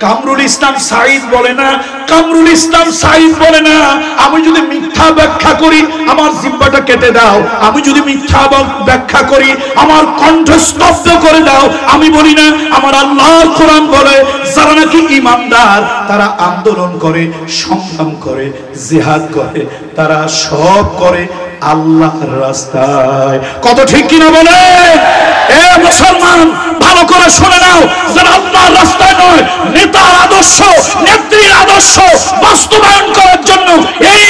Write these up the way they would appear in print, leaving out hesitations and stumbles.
কামরুল ইসলাম সাঈদ বলে না, কামরুল ইসলাম সাঈদ বলে না, আমি যদি মিথ্যা ব্যাখ্যা করি আমার জিহ্বাটা কেটে দাও, আমি যদি মিথ্যা ব্যাখ্যা করি আমার কণ্ঠ স্তব্ধ করে দাও। আমি বলি না, আমার আল্লাহর কোরআন বলে যারা নাকি ঈমানদার তারা আন্দোলন করে, সংগ্রাম করে, জিহাদ করে, তারা সব করে আল্লাহর রাস্তায়। কত ঠিক কিনা বলে? এ মুসলমান ভালো করে শুনে নাও, যারা আল্লাহর রাস্তায় নয়, নেতার আদর্শ, নেত্রীর আদর্শ বাস্তবায়ন করার জন্য, এই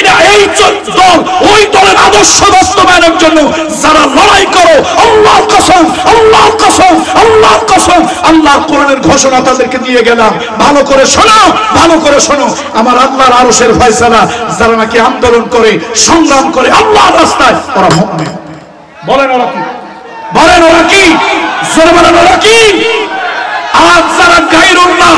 দল ওই দলের আদর্শ বাস্তবায়নের জন্য যারা লড়াই করো, আল্লাহর কসম, আল্লাহর কসম, আল্লাহর কসম, আল্লাহর কোরআনের ঘোষণা তাদেরকে দিয়ে গেলাম। ভালো করে শোনো, ভালো করে শোনো, আমার আল্লাহর আরশের ফয়সালা যারা নাকি আন্দোলন করে, সংগ্রাম করে আল্লাহর রাস্তায়, ওরা মুমিন। বলেন ওরা কি? বলেন ওরা কি? জোরে বলেন ওরা কি? আর যারা গায়রুল্লাহ,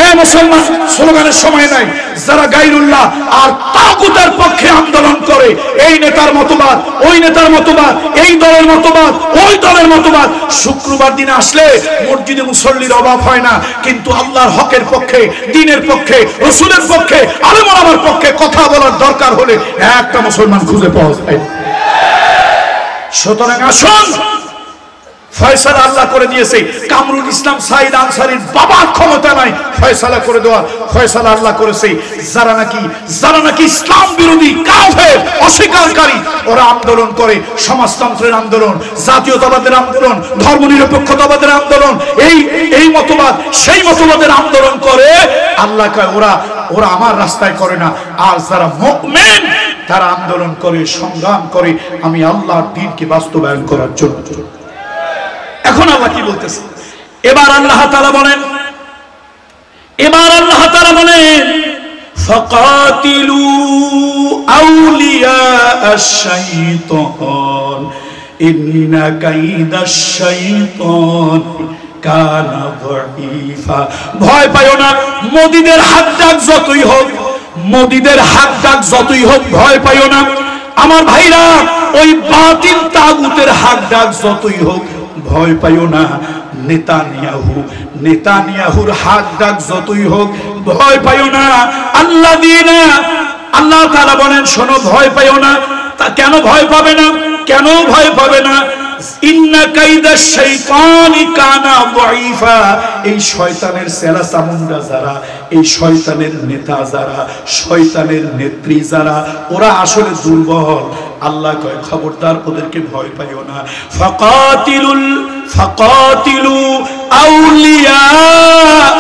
এ মুসলমান স্লোগানের সময় নাই, যারা গায়রুল্লাহ আর তাগুতের পক্ষে আন্দোলন করে, এই নেতার মতবাদ, ওই নেতার মতবাদ, এই দলের মতবাদ, ওই দলের মতবাদ, শুক্রবার দিন আসলে মসজিদে মুসল্লির অভাব হয় না, কিন্তু আল্লাহর হকের পক্ষে, দ্বীনের পক্ষে, রাসূলের পক্ষে, আলেম ওলামার পক্ষে কথা বলার দরকার হলে একটা মুসলমান খুঁজে পাওয়া যায়। সুতরাং আসুন, ফয়সালা আল্লাহ করে দিয়েছে। কামরুল ইসলাম সাঈদ আনসারীর বাবার ক্ষমতা নাই ফয়সালা করে দেওয়া, ফয়সালা আল্লাহ করেছে। যারা নাকি ইসলাম বিরোধী, কাফের, অস্বীকারী, ওরা আন্দোলন করে, সমাজতন্ত্রের আন্দোলন, জাতীয়তাবাদের আন্দোলন, ধর্মনিরপেক্ষতাবাদের আন্দোলন, এই মতবাদ সেই মতবাদের আন্দোলন করে। আল্লাহ কয় ওরা আমার রাস্তায় করে না। আর যারা মুমিন তারা আন্দোলন করে, সংগ্রাম করে আমি আল্লাহর দ্বীনকে বাস্তবায়ন করার জন্য। এখন আল্লাহ কি বলতেছে? এবার আল্লাহ তাআলা বলেন, ফাকাতিলু আউলিয়া আশ-শাইতান ইন্না কাইদাশ শাইতান কানা যাঈফা। ভয় পাইও না, মোদিদের হাত ডাক যতই হোক, মোদিদের হাত ডাক যতই হোক, ভয় পাইও না আমার ভাইরা। ওই বাতিল তাগুতের হাত ডাক যতই হোক, ভয় পাইও না। নেতানিয়াহুর হাত ডাক যতই হোক, ভয় পাইও না। আল্লাহ তাআলা বলেন, শোনো, ভয় পাইও না। তা কেন ভয় পাবে না? কেন ভয় পাবে না? ইন্না কাইদাশ শাইতানি কানা যাঈফা। এই শয়তানের সেরা চামুন্ডা যারা, এই শয়তানের নেতা যারা, শয়তানের নেত্রী যারা, ওরা আসলে দুর্বল। আল্লাহ কয় খবরদার ওদেরকে ভয় পাইও না। ফাকাতিলু আউলিয়া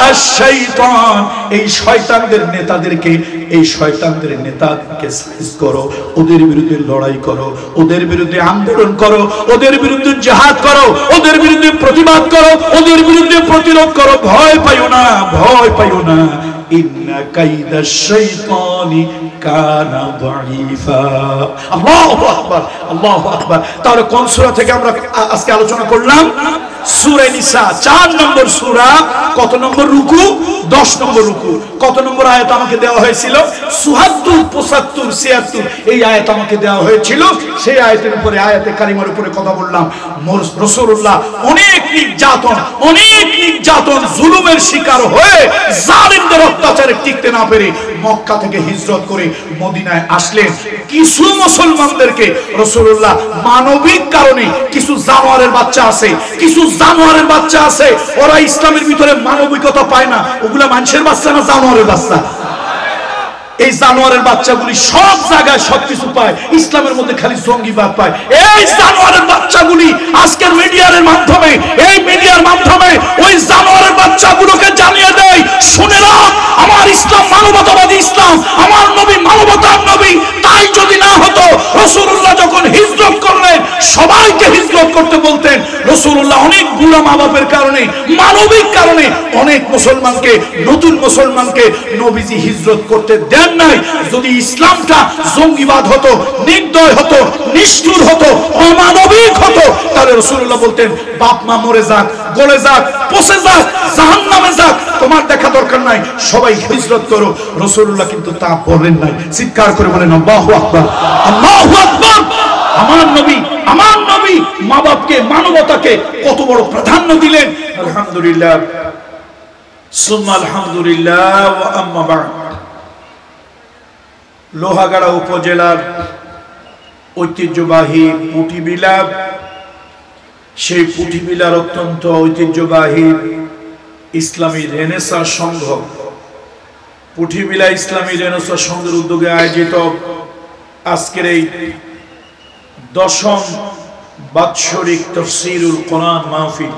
আশ-শাইতান। এই শয়তানদের নেতাদেরকে, এই শয়তানদের নেতাদেরকে সাইজ করো, ওদের বিরুদ্ধে লড়াই করো, ওদের বিরুদ্ধে আন্দোলন করো, ওদের বিরুদ্ধে জিহাদ করো, ওদের বিরুদ্ধে প্রতিবাদ করো, ওদের বিরুদ্ধে প্রতিরোধ করো। ভয় পাইও না, ভয় পাইও না। ইন্না কাইদাশ শাইতানি কানা যাঈফা। আল্লাহু আকবার, আল্লাহু আকবার। তাহলে কোন সূরা থেকে আমরা আজকে আলোচনা করলাম? সূরা নিসা, 4 নম্বর সূরা। কত নম্বর রুকু? 10 নম্বর রুকু। কত নম্বর আয়াত আমাকে দেওয়া হয়েছিল? ৭৪, ৭৫, ৭৬ এই আয়াত আমাকে দেওয়া হয়েছিল। সেই আয়াতের উপরে, আয়াতে কারিমার উপরে কথা বললাম। রাসূলুল্লাহ অনেক নির্যাতন, জুলুমের শিকার হয়ে, জালিমদের অত্যাচারে টিকতে না পেরে মক্কা থেকে হিজরত করে মদিনায় আসলেন। কিছু মুসলমানদেরকে রাসূলুল্লাহ মানবিক কারণে, কিছু জানোয়ারের বাচ্চা আছে, কিছু জানোয়ারের বাচ্চা আছে, ওরা ইসলামের ভিতরে মানবিকতা পায় না। ওগুলা মানুষের বাচ্চা না জানোয়ারের বাচ্চা? এই জানোয়ারের বাচ্চাগুলি সব জায়গায় সবকিছু পায়, ইসলামের মধ্যে খালি জঙ্গিবাদ পায়। এই জানোয়ারের বাচ্চাগুলি আজকের মিডিয়ার মাধ্যমে, এই মিডিয়ার মাধ্যমে ওই জানোয়ারের বাচ্চাগুলোকে জানিয়ে দেয়, শুনে নাও, আমার ইসলাম মানবতাবাদী ইসলাম, আমার নবী মানবতার নবী। তাই যদি না হতো, রাসূলুল্লাহ যখন হিজরত করলেন সবাইকে হিজরত করতে বলতেন। রাসূলুল্লাহ অনেক বুড়া মা বাপের কারণে, মানবিক কারণে অনেক মুসলমানকে, নতুন মুসলমানকে নবীজি হিজরত করতে দেন নাই। যদি ইসলামটা জঙ্গিবাদ হতো, নির্দয় হতো, নিষ্ঠুর হতো, অমানবিক হতো, তাহলে রাসূলুল্লাহ বলতেন বাপ মা মরে যাক, গলে যাক, পচে যাক, জাহান্নামে যাক, তোমার দেখা দরকার নাই, সবাই হিজরত করো। রাসূলুল্লাহ কিন্তু তা বলেন নাই। চিৎকার করে বলেন আল্লাহু আকবার, আল্লাহু আকবার। আমার নবী মা বাপকে, মানবতাকে কত বড় প্রাধান্য দিলেন। আলহামদুলিল্লাহ, সুম্মা আলহামদুলিল্লাহ ওয়া আম্মা বা'দ। লোহাগাড়া উপজেলার ঐতিহ্যবাহী পুটিবিলা, সেই পুটিবিলার অত্যন্ত ঐতিহ্যবাহী ইসলামী রেনেসাঁ সংঘ, পুটিবিলা ইসলামী রেনেসাঁ সংঘের উদ্যোগে আয়োজিত আজকের এই 10ম বাৎসরিক তাফসীরুল কোরআন মাহফিল,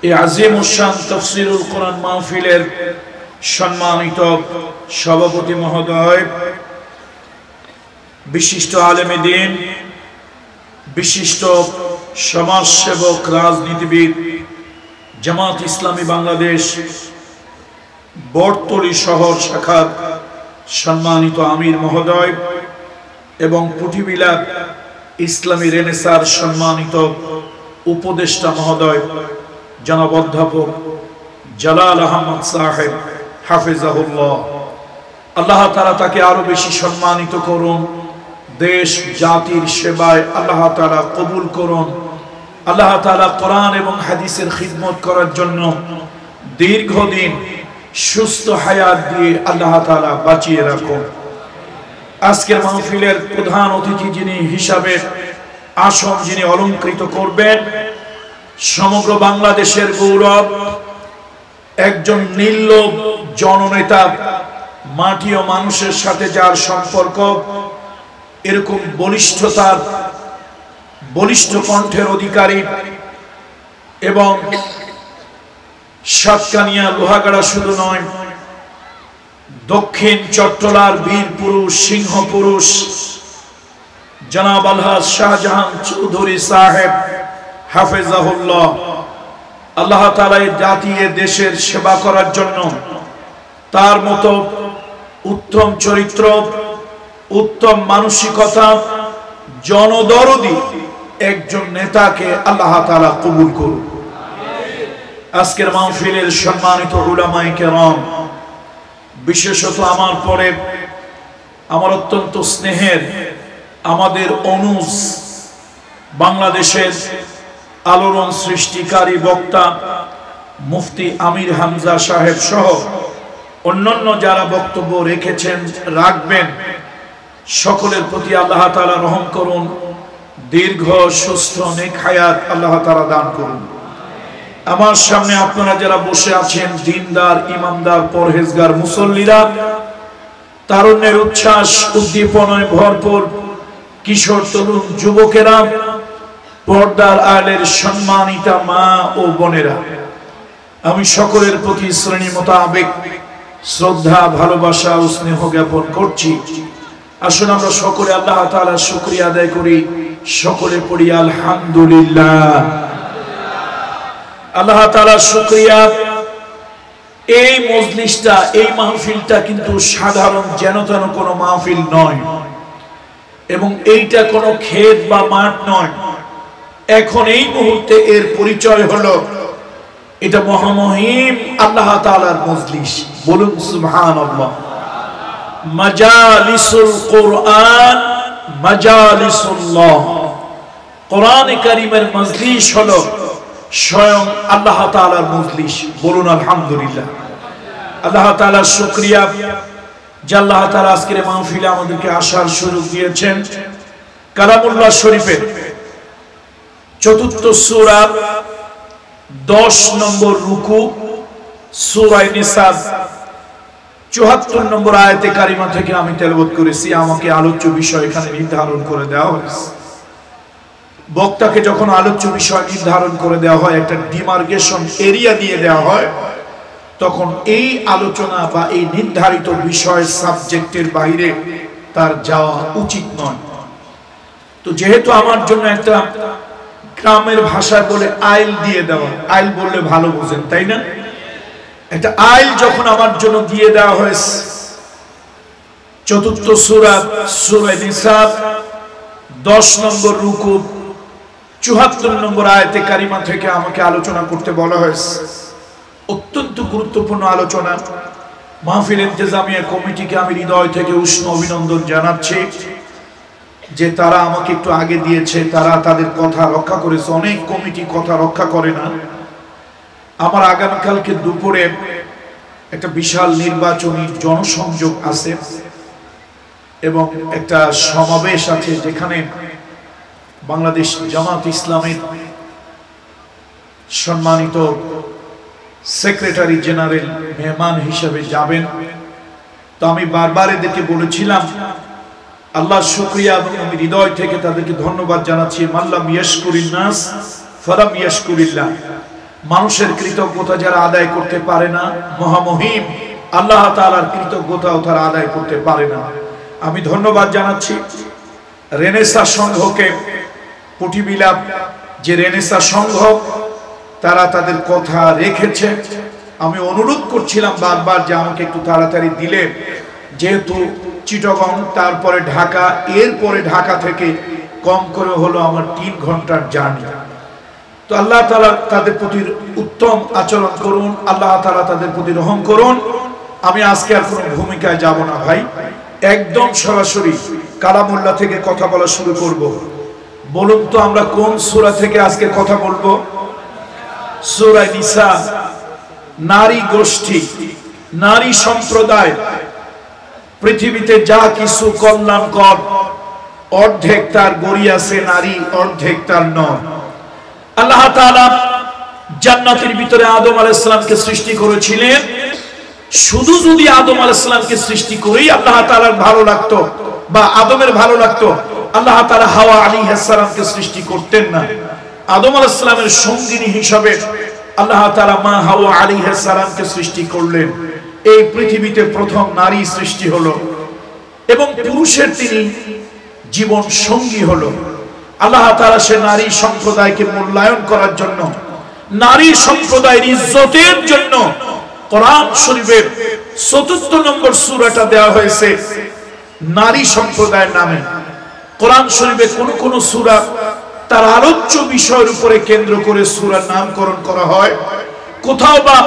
এই আজিম শান তাফসীরুল কোরআন মাহফিলের সম্মানিত সভাপতি মহোদয়, বিশিষ্ট আলেমে দ্বীন, বিশিষ্ট সমাজসেবক, রাজনীতিবিদ, জামাত ইসলামী বাংলাদেশ বটতলী শহর শাখার সম্মানিত আমির মহোদয় এবং পুটিবিলা ইসলামী রেনেসাঁর সম্মানিত উপদেষ্টা মহোদয় জনাব অধ্যাপক জালাল আহমদ সাহেব হাফিজাহুল্লাহ, আল্লাহ তাআলা তাকে আরো বেশি সম্মানিত করুন, দেশ জাতির সেবায় আল্লাহ তাআলা কবুল করুন, আল্লাহ তাআলা কোরআন এবং হাদিসের খিদমত করার জন্য দীর্ঘদিন সুস্থ হায়াত দিয়ে আল্লাহ তাআলা বাঁচিয়ে রাখুন। আজকের মাহফিলের প্রধান অতিথি যিনি হিসাবে আসন যিনি অলংকৃত করবেন, সমগ্র বাংলাদেশের গৌরব, একজন নির্লোভ জননেতা, মাটি ও মানুষের সাথে যার সম্পর্ক, এরকম বলিষ্ঠতার, বলিষ্ঠ কণ্ঠের অধিকারী এবং সাতকানিয়া লোহাগাড়া শুধু নয়, দক্ষিণ চট্টলার বীর পুরুষ, সিংহ পুরুষ জনাব আলহাজ শাহজাহান চৌধুরী সাহেব হাফেজাহুল্লাহ, আল্লাহ তাআলা এই জাতি, দেশের সেবা করার জন্য তার মতো উত্তম চরিত্র, উত্তম মানসিকতা, জনদরদি একজন নেতাকে আল্লাহ তাআলা কবুল করুন। আজকের মাহফিলের সম্মানিত উলামায়ে কেরাম, বিশেষত আমার পরে আমার অত্যন্ত স্নেহের, আমাদের অনুজ, বাংলাদেশের আলোড়ন সৃষ্টিকারী বক্তা মুফতি আমির হামজা সাহেব সহ অন্যান্য যারা বক্তব্য রেখেছেন, রাখবেন, সকলের প্রতি আল্লাহ তাআলা রহম করুন, দীর্ঘ সুস্থ নেক হায়াত আল্লাহ তাআলা দান করুন। আমার সামনে আপনারা যারা বসে আছেন, দিনদার, ইমানদার, পরহেজগার মুসল্লিরা, তারুণ্যের উচ্ছ্বাস উদ্দীপনায় ভরপুর কিশোর তরুণ যুবকেরা, পর্দার আড়ালের সম্মানিতা মা ও বোনেরা, আমি সকলের প্রতি শ্রেণী মোতাবেক শ্রদ্ধা, ভালোবাসা ও স্নেহ জ্ঞাপন করছি। আসুন আমরা সকলে আল্লাহ তাআলার শুকরিয়া আদায় করি, সকলে পড়ি আলহামদুলিল্লাহ। আল্লাহ তাআলার শুকরিয়া। এই মজলিসটা, এই মাহফিলটা কিন্তু সাধারণ যেন তেন কোনো মাহফিল নয়, এবং এইটা কোনো ক্ষেত বা মাঠ নয়। এখন এই মুহূর্তে এর পরিচয় হলো এটা মহামহিম আল্লাহ তাআলার মজলিস। বলুন সুবহানাল্লাহ। মাজালিসুল কোরআন, মাজালিসুল্লাহ। কোরআনে কারীমের মজলিস হলো স্বয়ং আল্লাহ তাআলার মজলিস। বলুন আলহামদুলিল্লাহ। আল্লাহ তাআলার শুকরিয়া যে আল্লাহ তাআলা আজকের মাহফিলে আমাদেরকে আসার সুযোগ দিয়েছেন। কালামুল্লাহ শরীফের 4th সূরা 10 নম্বর রুকু, সূরা নিসা 74 নম্বর আয়াতে কারিমা থেকে আমি তেলাওয়াত করেছি। আমাকে আলোচ্য বিষয় এখানে নির্ধারণ করে দেওয়া হয়েছে। বক্তাকে যখন আলোচ্য বিষয় নির্ধারণ করে দেওয়া হয়, একটা ডিমার্কেশন এরিয়া দিয়ে দেওয়া হয়, তখন এই আলোচনা বা এই নির্ধারিত বিষয় সাবজেক্টের বাইরে তার যাওয়া উচিত নয়। তো যেহেতু আমার জন্য একটা গ্রামের ভাষায় বলে আইল দিয়ে দেওয়া, আইল বললে ভালো বুঝেন তাই না, একটা আইল যখন আমার জন্য দিয়ে দেওয়া হয়েছে, 4th সূরা, সূরা নিসা 10 নম্বর রুকু 74 নম্বর আয়াতে কারিমা থেকে আমাকে আলোচনা করতে বলা হয়েছে। অত্যন্ত গুরুত্বপূর্ণ আলোচনা। মাহফিল ইন্তেজামিয়া কমিটিকে আমি হৃদয় থেকে উষ্ণ অভিনন্দন জানাচ্ছি যে তারা আমাকে একটু আগে দিয়েছে, তারা তাদের কথা রক্ষা করেছে। অনেক কমিটি কথা রক্ষা করে না। আমার আগামীকালকে দুপুরে একটা বিশাল নির্বাচনী জনসংযোগ আছে এবং একটা সমাবেশ আছে যেখানে বাংলাদেশ জামাত ইসলামের সম্মানিত সেক্রেটারি জেনারেল মেহমান হিসেবে যাবেন। তো আমি বারবার এদেরকে বলেছিলাম, আল্লাহর শুকরিয়া এবং আমি হৃদয় থেকে তাদেরকে ধন্যবাদ জানাচ্ছি। মাল্লাম ইয়াশকুরিন নাস ফালাম ইয়াশকুরিল্লাহ। মানুষের কৃতজ্ঞতা যারা আদায় করতে পারে না, মহামহিম আল্লাহ তাআলার কৃতজ্ঞতাও তারা আদায় করতে পারে না। আমি ধন্যবাদ জানাচ্ছি রেনেসা সংঘকে, পুটিবিলাপ যে রেনেসা সংঘ, তারা তাদের কথা রেখেছে। আমি অনুরোধ করছিলাম বারবার যে আমাকে একটু তাড়াতাড়ি দিলে, যেহেতু চিটাগং তারপরে ঢাকা, এরপরে ঢাকা থেকে কম করে হলো আমার 3 ঘন্টার জার্নি। তো আল্লাহ তাআলা তাদের প্রতি উত্তম আচরণ করুন, আল্লাহ তাআলা তাদের প্রতি রহম করুন। আমি আজকে আর কোনো ভূমিকায় যাব না ভাই, একদম সরাসরি কালামুল্লাহ থেকে কথা বলা শুরু করব। বলুন তো আমরা কোন সূরা থেকে আজকে কথা বলবো? সূরা নিসা। নারী গোষ্ঠী, নারী সম্প্রদায়, পৃথিবীতে যা কিছু কল্যাণকর অর্ধেক তার গড়ি আছে নারী, অর্ধেক তার নর। আল্লাহ তাআলা জান্নাতের ভিতরে আদম আলাইহিস সালামকে সৃষ্টি করেছিলেন। শুধু যদি আদম আলাইহিস সালামকে সৃষ্টি করেই আল্লাহ তাআলার ভালো লাগতো বা আদমের ভালো লাগতো, আল্লাহ তাআলা হাওয়া আলাইহিস সালামকে সৃষ্টি করতেন না। আদম আলাইহিস সালামের সঙ্গিনী হিসাবে আল্লাহ তাআলা মা হাওয়া আলাইহিস সালামকে সৃষ্টি করলেন। এই পৃথিবীতে প্রথম নারী সৃষ্টি হলো এবং পুরুষের তিনি জীবন সঙ্গী হলো। আল্লাহ তাআলা সে নারী সম্প্রদায়কে মূল্যায়ন করার জন্য, নারী সম্প্রদায়ের ইজ্জতের জন্য কোরআন শরীফের ৪৪ নম্বর সূরাটা দেওয়া হয়েছে নারী সম্প্রদায়ের নামে। কোরআন শরীফে কোন কোন সূরা তার আলোচ্য বিষয়ের উপরে কেন্দ্র করে সূরার নামকরণ করা হয়, কোথাও বা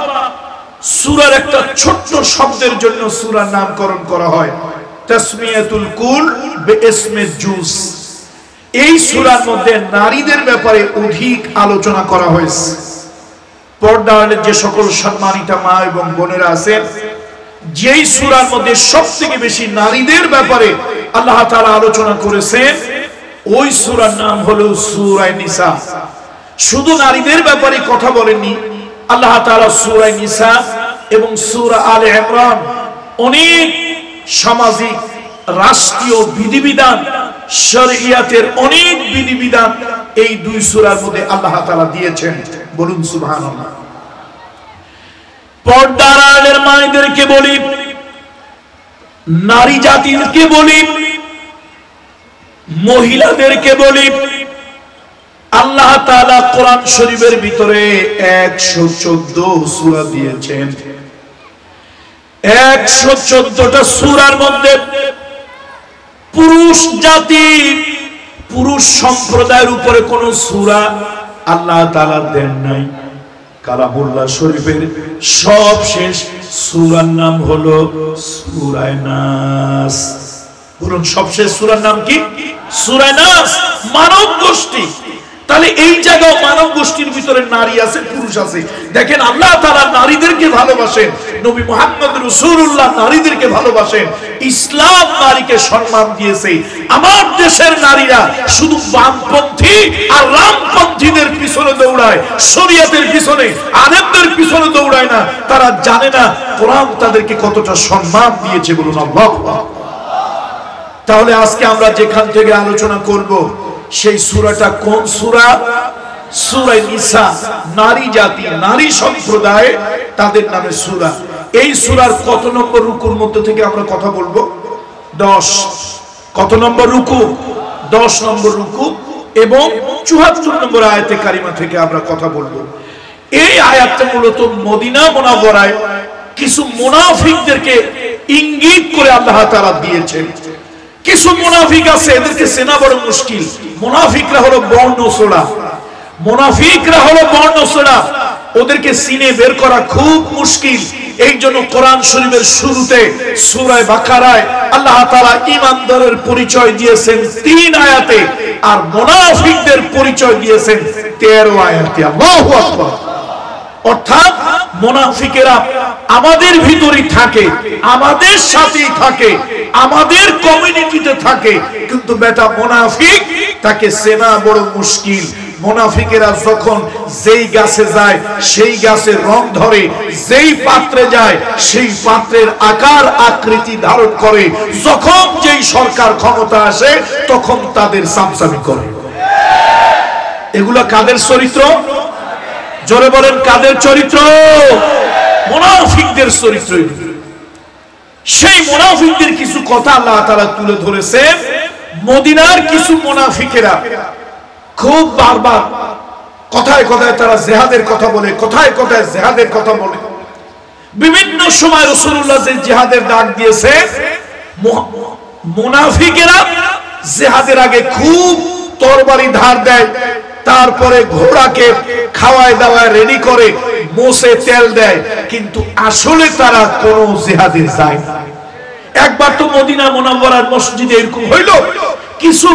সূরার একটা ছোট্ট শব্দের জন্য সূরার নামকরণ করা হয়। তাসমিয়াতুল কুল বিইসমে জুস। এই সূরার মধ্যে নারীদের ব্যাপারে অধিক আলোচনা করা হয়েছে। পর্দার যে সকল সম্মানিতা মা এবং বোনেরা আছেন, যেই সূরার মধ্যে সবথেকে বেশি নারীদের ব্যাপারে আল্লাহ তাআলা আলোচনা করেছেন, ওই সূরার নাম হলো সূরা নিসা। শুধু নারীদের ব্যাপারে কথা বলেননি আল্লাহ তাআলা। সূরা নিসা এবং সূরা আলে ইমরান অনেক সামাজিক রাষ্ট্রীয় বিধিবিধান, শরীয়তের অনেক বিধিবিধান এই দুই সূরার মধ্যে আল্লাহ তাআলা দিয়েছেন। বলুন সুবহানাল্লাহ। পর্দার আড়ালের মায়েদেরকে বলি, নারী জাতিকে বলি, মহিলাদেরকে বলি, আল্লাহ তাআলা কোরআন শরীফের ভিতরে 114 সূরা দিয়েছেন। 114টা সূরার মধ্যে পুরুষ জাতি, পুরুষ সম্প্রদায়ের উপরে কোন সূরা আল্লাহ তাআলা দেন নাই। কালামুল্লাহ শরীফের সবশেষ সূরার নাম হলো সূরা নাস। বলুন সবশেষ সূরার নাম কি? সূরা নাস। মানব গোষ্ঠী। তাহলে এই জায়গায় মানব গোষ্ঠীর ভিতরে নারী আছে, পুরুষ আছে। দেখেন আল্লাহ তাআলা নারীদেরকে ভালোবাসেন, নবী মুহাম্মদ রাসূলুল্লাহ নারীদেরকে ভালোবাসেন, ইসলাম নারীকে সম্মান দিয়েছে। আমার দেশের নারীরা শুধু বামপন্থী আর রামপন্থীদের পিছনে দৌড়ায়, শরীয়তের পিছনে, আলেমদের পিছনে দৌড়ায় না। তারা জানে না কোরআন তাদেরকে কতটা সম্মান দিয়েছে। বলুন আল্লাহ। তাহলে আজকে আমরা যেখান থেকে আলোচনা করব সেই সূরাটা কোন সূরা? সূরা নিসা। নারী জাতি, নারী সম্প্রদায়, তাদের নামে সূরা। এই সূরার কত নম্বর রুকুর মধ্যে থেকে আমরা কথা বলবো? 10। কত নম্বর রুকু? 10 নম্বর রুকু এবং 74 নম্বর আয়াতে কারিমা থেকে আমরা কথা বলবো। এই আয়াতটা মূলত মদিনা মুনাওয়ারায় কিছু মুনাফিকদেরকে ইঙ্গিত করে আল্লাহ তাআলা দিয়েছেন। কিছু মুনাফিক আছে, এদেরকে চেনা বড় মুশকিল। মুনাফিকরা হলো বর্ণচোরা, মুনাফিকরা হলো বর্ণচোরা। ওদেরকে চিনে বের করা খুব মুশকিল। এই জন্য কোরআন শরীফের শুরুতে সূরা বাকারায় আল্লাহ তাআলা ঈমানদারের পরিচয় দিয়েছেন 3 আয়াতে, আর মুনাফিকদের পরিচয় দিয়েছেন 13 আয়াতে। আল্লাহু আকবার। অর্থাৎ মুনাফিকেরা আমাদের ভিতরেই থাকে, আমাদের সাথেই থাকে, আমাদের কমিউনিটিতে থাকে, কিন্তু বেটা মুনাফিক তাকে চেনা বড় মুশকিল। মুনাফিকেরা যখন যেই গাছে যায় সেই গাছের রং ধরে, যেই পাত্রে যায় সেই পাত্রের আকার আকৃতি ধারণ করে, যখন যেই সরকার ক্ষমতা আসে তখন তাদের সামসামি করে। এগুলো কাদের চরিত্র? জোরে বলেন, কাদের চরিত্র? মুনাফিকদের চরিত্র। সেই মুনাফিকদের কিছু কথা আল্লাহ তাআলা তুলে ধরেছেন। মদিনার কিছু মুনাফিকেরা খুব বারবার কথায় কথায় তারা জিহাদের কথা বলে, কথায় কথায় জিহাদের কথা বলে। বিভিন্ন সময় রাসূলুল্লাহ যে জিহাদের ডাক দিয়েছে, মুনাফিকেরা জিহাদের আগে খুব তরবারি ধার দেয়, তারপরে ঘোড়াকে খাওয়ায় দাওয়ায় রেডি করে, মোষে তেল দেয়, কিন্তু আসলে তারা কোন জিহাদে যায় না। একবার তো মদিনা মুনাওয়ারার মসজিদে এরকম হইল, কিছু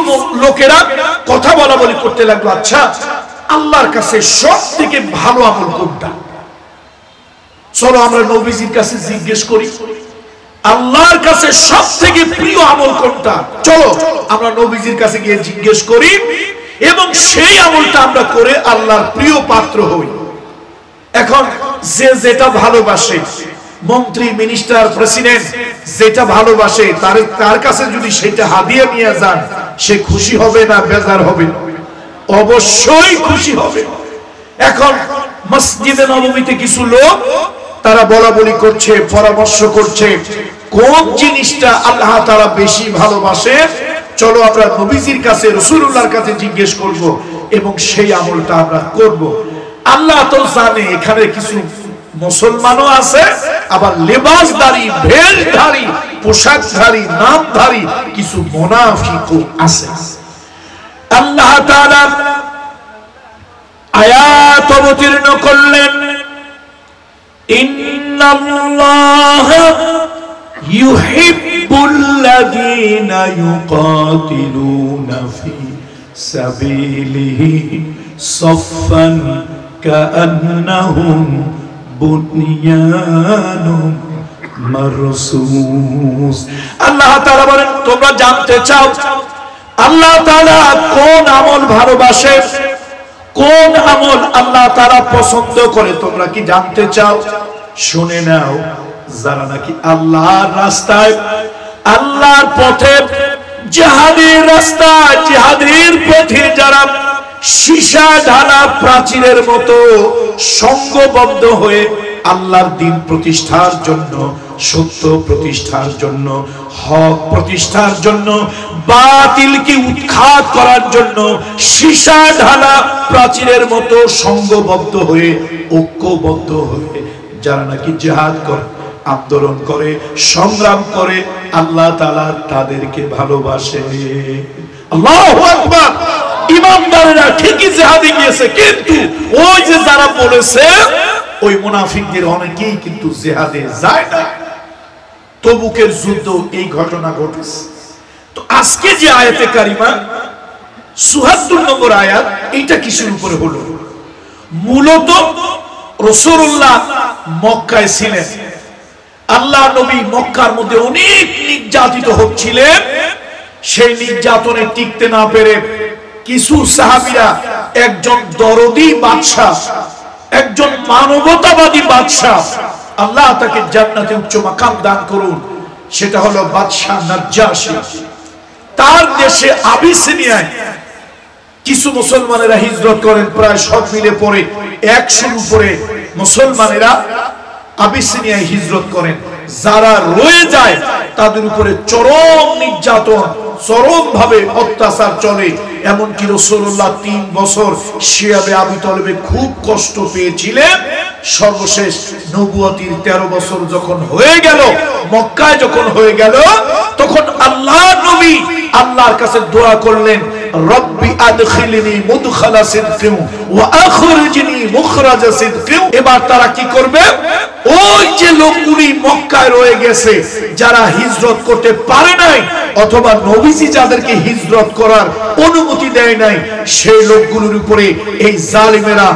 লোকেরা কথা বলা বলি করতে লাগলো, আচ্ছা আল্লাহর কাছে সব থেকে ভালো আমল কোনটা? চলো আমরা নবীজির কাছে জিজ্ঞেস করি, আল্লাহর কাছে সব থেকে প্রিয় আমল কোনটা? চলো আমরা নবীজির কাছে গিয়ে জিজ্ঞেস করি এবং সেই আমলটা আমরা করে আল্লাহর প্রিয় পাত্র হই। এখন যে যেটা ভালোবাসে, মন্ত্রী, মিনিস্টার, প্রেসিডেন্ট যেটা ভালোবাসে, তার কাছে যদি সেটা হাদিয়া নিয়ে যান, সে খুশি হবে না বেজার হবে? অবশ্যই খুশি হবে। এখন মসজিদে নববীতে কিছু লোক তারা বলা বলি করছে, পরামর্শ করছে কোন জিনিসটা আল্লাহ তাআলা বেশি ভালোবাসে, চলো আমরা নবীজির কাছে, রাসূলুল্লাহর কাছে জিজ্ঞেস করব এবং সেই আমলটা আমরা করব। আল্লাহ তো জানে এখানে কিছু মুসলমানও আছে, আবার লেবাসধারী, ভেলধারী, পোশাকধারী, নামধারী কিছু মুনাফিকও আছে। আল্লাহ তাআলা আয়াত অবতীর্ণ করলেন, ইন্নাল্লাহা ইউহিব্বুল্লাযীনা ইউকাতিলুনা ফি সাবিলিহি সাফফান কাআন্নাহুম বুনিয়ানুম মারসুস। আল্লাহ তাআলা বলেন, তোমরা জানতে চাও আল্লাহ তাআলা কোন আমল ভালোবাসে, কোন আমল আল্লাহ তাআলা পছন্দ করে, তোমরা কি জানতে চাও? শুনে নাও, যারা নাকি আল্লাহর রাস্তায়, আল্লাহর পথে, জিহাদের রাস্তায়, জিহাদের পথে যারা সীসা ঢালা প্রাচীরের মতো সংঘবদ্ধ হয়ে আল্লাহর দ্বীন প্রতিষ্ঠার জন্য, সত্য প্রতিষ্ঠার জন্য, হক প্রতিষ্ঠার জন্য, বাতিলকে উৎখাত করার জন্য সীসা ঢালা প্রাচীরের মতো সংঘবদ্ধ হয়ে, ঐক্যবদ্ধ হয়ে যারা নাকি জিহাদ করে, আন্দোলন করে, সংগ্রাম করে, আল্লাহ তাআলা তাদেরকে ভালোবাসে। আল্লাহু আকবার। ইমানদারেরা ঠিকই জিহাদে গিয়েছে, কিন্তু ওই যে যারা বলেছে ওই মুনাফিকদের অনেকেই কিন্তু জিহাদে যায় না। তবুকের যুদ্ধ এই ঘটনা ঘটেছে। তো আজকে যে আয়াতে কারিমা ৭৪ নম্বর আয়াত, এইটা কিসের উপরে হলো? মূলত রাসূলুল্লাহ মক্কায় ছিলেন, আল্লাহ নবী মক্কার মধ্যে অনেক নির্যাতিত হচ্ছিলেন। সেই নির্যাতনে টিকতে না পেরে কিছু সাহাবীরা একজন দরদি বাদশা, একজন মানবতাবাদী বাদশা, আল্লাহ তাকে জান্নাতে উচ্চ মাকাম দান করুন, সেটা হলো বাদশা নাজ্জাশী, তার দেশে আবিসিনিয়ায় কিছু মুসলমানেরা হিজরত করেন। প্রায় সব মিলে পরে ১০০-র উপরে মুসলমানেরা আবিসিনিয়ায় হিজরত করেন। যারা রয়ে যায় তাদের উপরে চরম নির্যাতন, চরম ভাবে অত্যাচার চলে। এমনকি রাসূলুল্লাহ ৩ বছর শিয়াবে আবি তালেবে খুব কষ্ট পেয়েছিলেন। সর্বশেষ নবুয়তির ১৩ বছর যখন হয়ে গেল, মক্কায় যখন হয়ে গেল, তখন আল্লাহ নবী আল্লাহর কাছে দোয়া করলেন, রব্বি আদখিলনি মুদখালা সিদকিন ওয়া আখরিজনি মুখরাজা সিদকিন। এবার তারা কি করবে? ওই যে লোকগুলি মক্কায় রয়ে গেছে, যারা হিজরত করতে পারে নাই, অথবা নবীজি যাদেরকে হিজরত করার অনুমতি দেয় নাই, সেই লোকগুলোর উপরে এই জালিমেরা,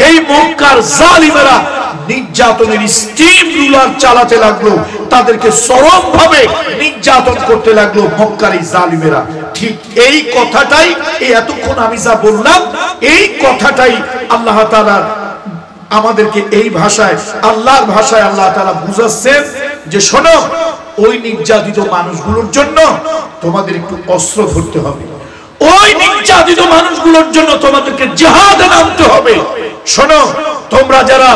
এই মক্কার জালিমেরা নির্যাতনের স্টিম রুলার চালাতে লাগলো, তাদেরকে চরমভাবে নির্যাতন করতে লাগলো মক্কার এই জালিমেরা। ঠিক এই কথাটাই, এই এতক্ষণ আমি যা বললাম, এই কথাটাই আল্লাহ তাআলা আমাদেরকে এই ভাষায়, আল্লাহর ভাষায় আল্লাহ তাআলা বুঝাচ্ছেন যে শোনো, ওই নির্যাতিত মানুষগুলোর জন্য তোমাদের একটু অস্ত্র ধরতে হবে, ওই নির্যাতিত মানুষগুলোর জন্য তোমাদেরকে জিহাদে নামতে হবে। শোনো, তোমরা যারা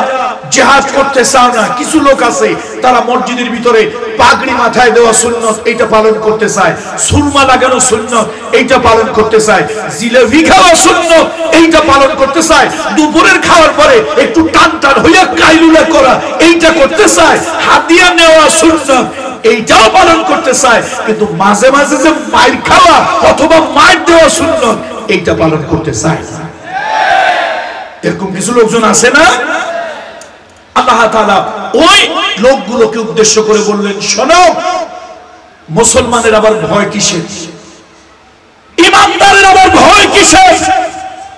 জিহাদ করতে চাও না, কিছু লোক আছে তারা মসজিদের ভিতরে পাগড়ি মাথায় দেওয়া সুন্নত এইটা পালন করতে চায়, সুরমা লাগানো সুন্নত এইটা পালন করতে চায়, জিলেবি খাওয়া সুন্নত এইটা পালন করতে চায়, দুপুরের খাওয়ার পরে একটু টান টান হইয়া কাইলুলা করা এইটা করতে চায়, হাদিয়া নেওয়া সুন্নত এইটাও পালন করতে চায়, কিন্তু মাঝে মাঝে যে মাইর খাওয়া অথবা মাইর দেওয়া সুন্নত এইটা পালন করতে চায়। এরকম কিছু লোকজন আছে না? আল্লাহ তাআলা ওই লোকগুলোকে উদ্দেশ্য করে বললেন, শোনো, মুসলমানের আবার ভয় কিসের? ইমানদারের আবার ভয় কিসের?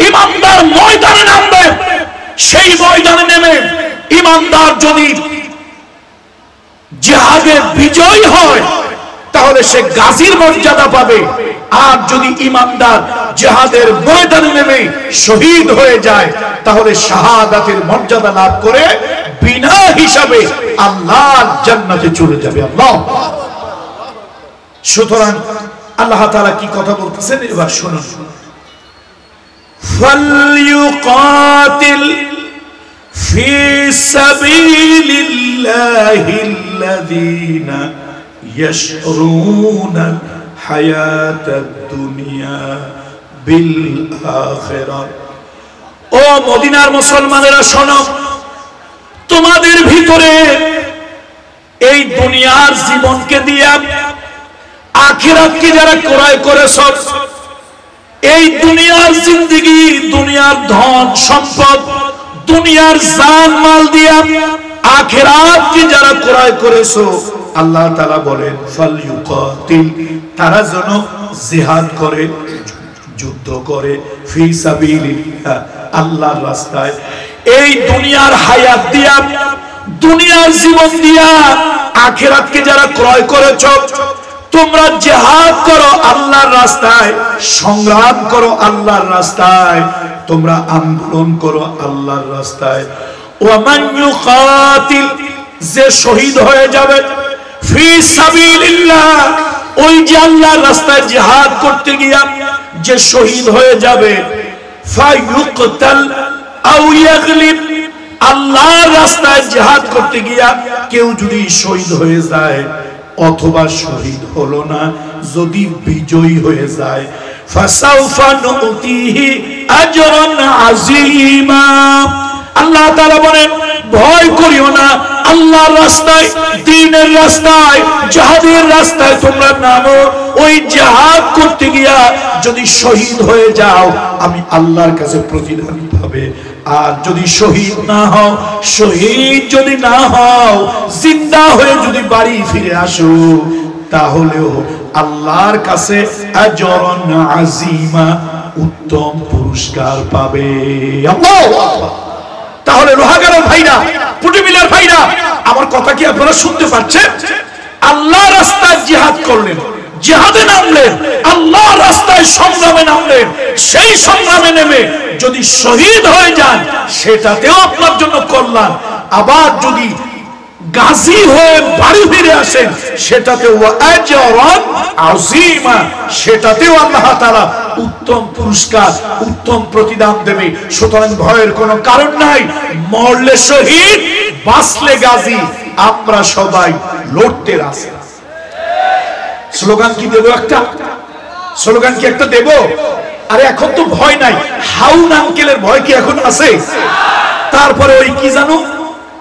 ইমানদার ময়দানে নামবে, সেই ময়দানে নেমে ইমানদার যদি জিহাদে বিজয়ী হয় তাহলে সে গাজীর মর্যাদা পাবে, আর যদি ইমানদার জিহাদের ময়দানে নেমে শহীদ হয়ে যায় তাহলে শাহাদাতের মর্যাদা লাভ করে বিনা হিসাবে আল্লাহর জান্নাতে চলে যাবে। আল্লাহ। সুতরাং আল্লাহ তাআলা কি কথা বলতেছেন এবার শুনুন। ফালইউকাতিল ফি সাবিলিল্লাহিল্লাযীনা ইয়াশরুনাল হায়াতাদ দুনিয়া বিল আখিরাহ। ও মদিনার মুসলমানেরা শোনো, তোমাদের ভিতরে এই দুনিয়ার জীবনকে দিয়া আখিরাতকে যারা ক্রয় করেছ, এই দুনিয়ার জিন্দেগি, দুনিয়ার ধন সম্পদ, দুনিয়ার জান মাল দিয়া আখিরাতকে যারা ক্রয় করেছো, আল্লাহ তাআলা বলেন ফালইউকাতিল, তারা যেন জিহাদ করে, যুদ্ধ করে, ফি সাবিলিল্লাহ, আল্লাহর রাস্তায়। এই দুনিয়ার হায়াত দিয়া, দুনিয়ার জীবন দিয়া আখিরাতকে যারা ক্রয় করেছো, তোমরা জিহাদ করো আল্লাহর রাস্তায়, সংগ্রাম করো আল্লাহর রাস্তায়, তোমরা আন্দোলন করো আল্লাহর রাস্তায়। ওয়ামান ইউকাতিল, যে শহীদ হয়ে যাবে, ফি সাবিলিল্লাহ, ওই যে আল্লাহর রাস্তায় জিহাদ করতে গিয়া যে শহীদ হয়ে যাবে, ফায়ুকতাল আও ইয়াগলিব, আল্লাহর রাস্তায় জিহাদ করতে গিয়া কেউ যদি শহীদ হয়ে যায় অথবা শহীদ হলো না, যদি বিজয়ী হয়ে যায়, ফাসাউফা নুতিহি আজরান আযীমা, আল্লাহ তাআলা বলেন ভয় করিও না, আল্লাহর রাস্তায়, দ্বীনের রাস্তায়, জিহাদের রাস্তায় তোমরা নামো, ওই জিহাদ করতে গিয়া যদি শহীদ হয়ে যাও আমি আল্লাহর কাছে প্রতিদান পাবে। আর যদি শহীদ না হও, শহীদ যদি না হও, জিন্দা হয়ে যদি বাড়ি ফিরে আসো, তাহলেও আল্লাহর কাছে আজরান আযীমা, উত্তম পুরস্কার পাবে। আল্লাহু আকবার। তাহলে রোহাগারের ভাইরা, পুটিমিলার ভাইরা, আমার কথা কি আপনারা শুনতে পাচ্ছেন? আল্লাহর রাস্তায় জিহাদ করলেন, জিহাদে নামলেন, আল্লাহর রাস্তায় সংগ্রামে নামলেন, সেই সংগ্রামে নেমে যদি শহীদ হয়ে যান সেটাতেও আপনার জন্য কল্যাণ, আবার যদি গাজী হয়ে বাড়ি ফিরে আসেন সেটাতেও আজরান আযীমা, সেটাতেও আল্লাহ তাআলা উত্তম পুরস্কার, উত্তম প্রতিদান দেবে। সুতরাং ভয়ের কোনো কারণ নাই, মরলে শহীদ, বাঁচলে গাজী, আমরা সবাই লড়তে রাজি। স্লোগান কি দেব? একটা স্লোগান কি একটা দেব? আরে এখন তো ভয় নাই, হাউন আঙ্কেলের ভয় কি এখন আছে? তারপরে ওই কি জানো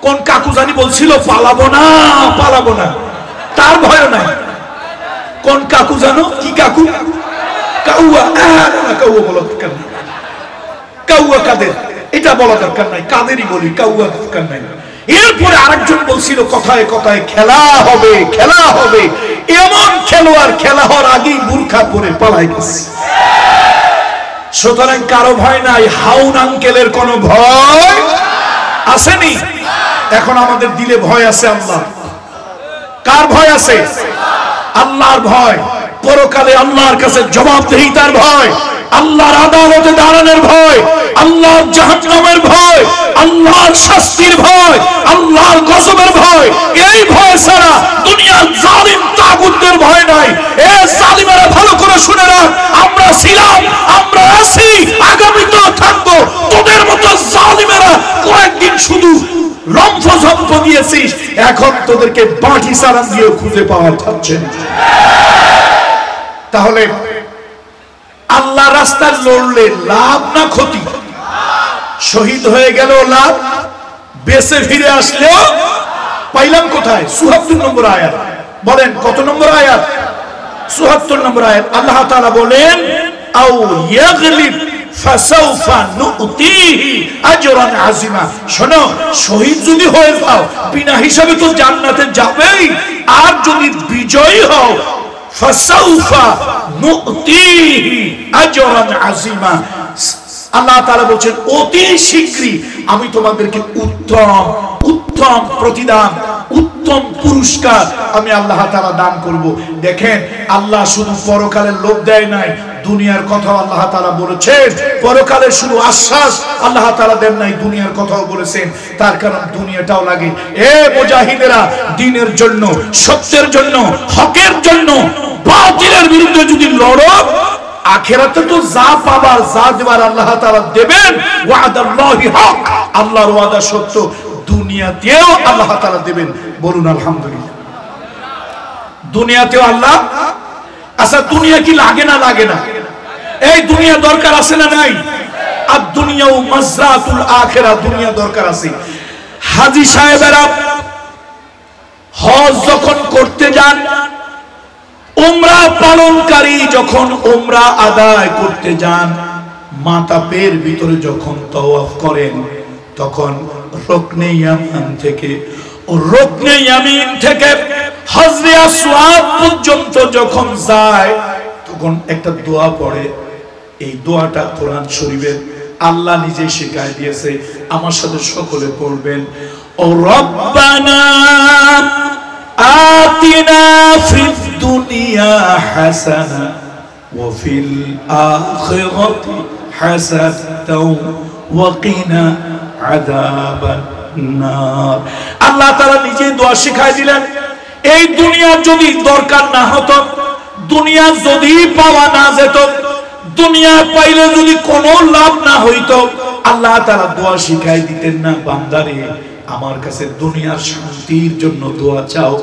কোন কাকু জানি বলছিল পালাবো না, পালাবো না, তার ভয় নাই। কোন কাকু জানো? কি কাকু? কাউয়া। কাউয়া বলা দরকার নাই, কাউয়া কাদের, এটা বলা দরকার নাই, কাদেরই বলি, কাউয়া দরকার নাই। এরপরে আরেকজন বলছিল কথায় কথায় খেলা হবে, খেলা হবে, এমন খেলোয়াড় খেলা হওয়ার আগেই বুরখা পরে পালাই গেছে। সুতরাং কারো ভয় নাই, হাউন আঙ্কেলের কোনো ভয় আসেনি। এখন আমাদের দিলে ভয় আছে আল্লাহ। কার ভয় আছে? আল্লাহর ভয়। পরকালে আল্লাহর কাছে জবাবদিহিতার ভয়, আল্লাহর আদালতে দাঁড়ানোর ভয়, আল্লাহর জাহান্নামের ভয়, আল্লাহর শাস্তির ভয়, আল্লাহর গজবের ভয়। এই ভয় ছাড়া দুনিয়ার জালিম তাগুতদের ভয় নাই। এ জালিমেরা ভালো করে শুনে রাখ, আমরা ছিলাম, আমরা আছি, আগামীতেও থাকবো। তোদের মতো জালিমেরা কয়েকদিন শুধু লম্ফঝম্প দিয়েছিস, এখন তোদেরকে বাঁটি চালান দিয়ে খুঁজে পাওয়া যাচ্ছে না। তাহলে আল্লাহ রাস্তায় লড়লে লাভ না ক্ষতি? শহীদ হয়ে গেল লাভ, বেঁচে ফিরে আসলেও পাইলাম কোথায়? ৭৪ নম্বর আয়াত। বলেন কত নম্বর আয়াত? ৭৪ নম্বর আয়াত। আল্লাহ তাআলা বলেন আও ইয়াগলিব ফাসাউফা নুতিহি আজরান আযীমা। শোনো, শহীদ যদি হয়ে যাও বিনা হিসাবে তো জান্নাতে যাবেই, আর যদি বিজয়ী হও ফাসাউফা নুতিহি আজরান আযীমা। আল্লাহ তাআলা বলেন অতি শীঘ্রই আমি তোমাদেরকে উত্তম উত্তম প্রতিদান, উত্তম পুরস্কার আমি আল্লাহ তাআলা দান করব। দেখেন, আল্লাহ শুধু পরকালের লোভ দেয় নাই, দুনিয়ার কথা আল্লাহ তাআলা বলেছেন। পরকালের শুধু আশ্বাস আল্লাহ তাআলা দেন নাই, দুনিয়ার কথাও বলেছেন। তার কারণ দুনিয়াটাও লাগে। এ মুজাহিদেরা, দ্বীনের জন্য, সত্যের জন্য, হকের জন্য, বাতিলের বিরুদ্ধে যদি লড়ো, আখিরাতে তো যা পাবার, যা দেবার আল্লাহ তাআলা দেবেন। ওয়াদাল্লাহি হক, আল্লাহর ওয়াদা সত্য, দুনিয়াতেও আল্লাহ তাআলা দেবেন। বলুন আলহামদুলিল্লাহ। দুনিয়াতেও আল্লাহ। আচ্ছা, দুনিয়া কি লাগে না? লাগে না। এই দুনিয়া দরকার আছে না নাই? আর দুনিয়াও মাজরাতুল আখিরা, দুনিয়া দরকার আছে। হাজী সাহেবেরা হজ যখন করতে যান, উমরা পালনকারী যখন উমরা আদায় করতে যান, মাতাপের ভিতরে যখন তাওয়াফ করেন, তখন রুকনে ইয়ামিন থেকে হজরে আসওয়াদ পর্যন্ত যখন যায়, তখন একটা দোয়া পড়ে। এই দোয়াটা কোরআন শরীফের আল্লাহ নিজে শিখায় দিয়েছে। আমার সাথে সকলে পড়বেন। ও রব্বানা আতিনা ফিদ দুনিয়া হাসানা ওয়া ফিল আখিরাতি হাসানাতাও ওয়া কিনা আযাবান নার। আল্লাহ তাআলা নিজে দোয়া শিখায় দিলেন। এই দুনিয়া যদি দরকার না হতো, দুনিয়া যদি পাওয়া না যেত, দুনিয়া পাইলে যদি কোনো লাভ না হইতো, আল্লাহ তাআলা দোয়া শিখায় দিতেন না, বান্দারে আমার কাছে দুনিয়ার শান্তির জন্য দোয়া চাও,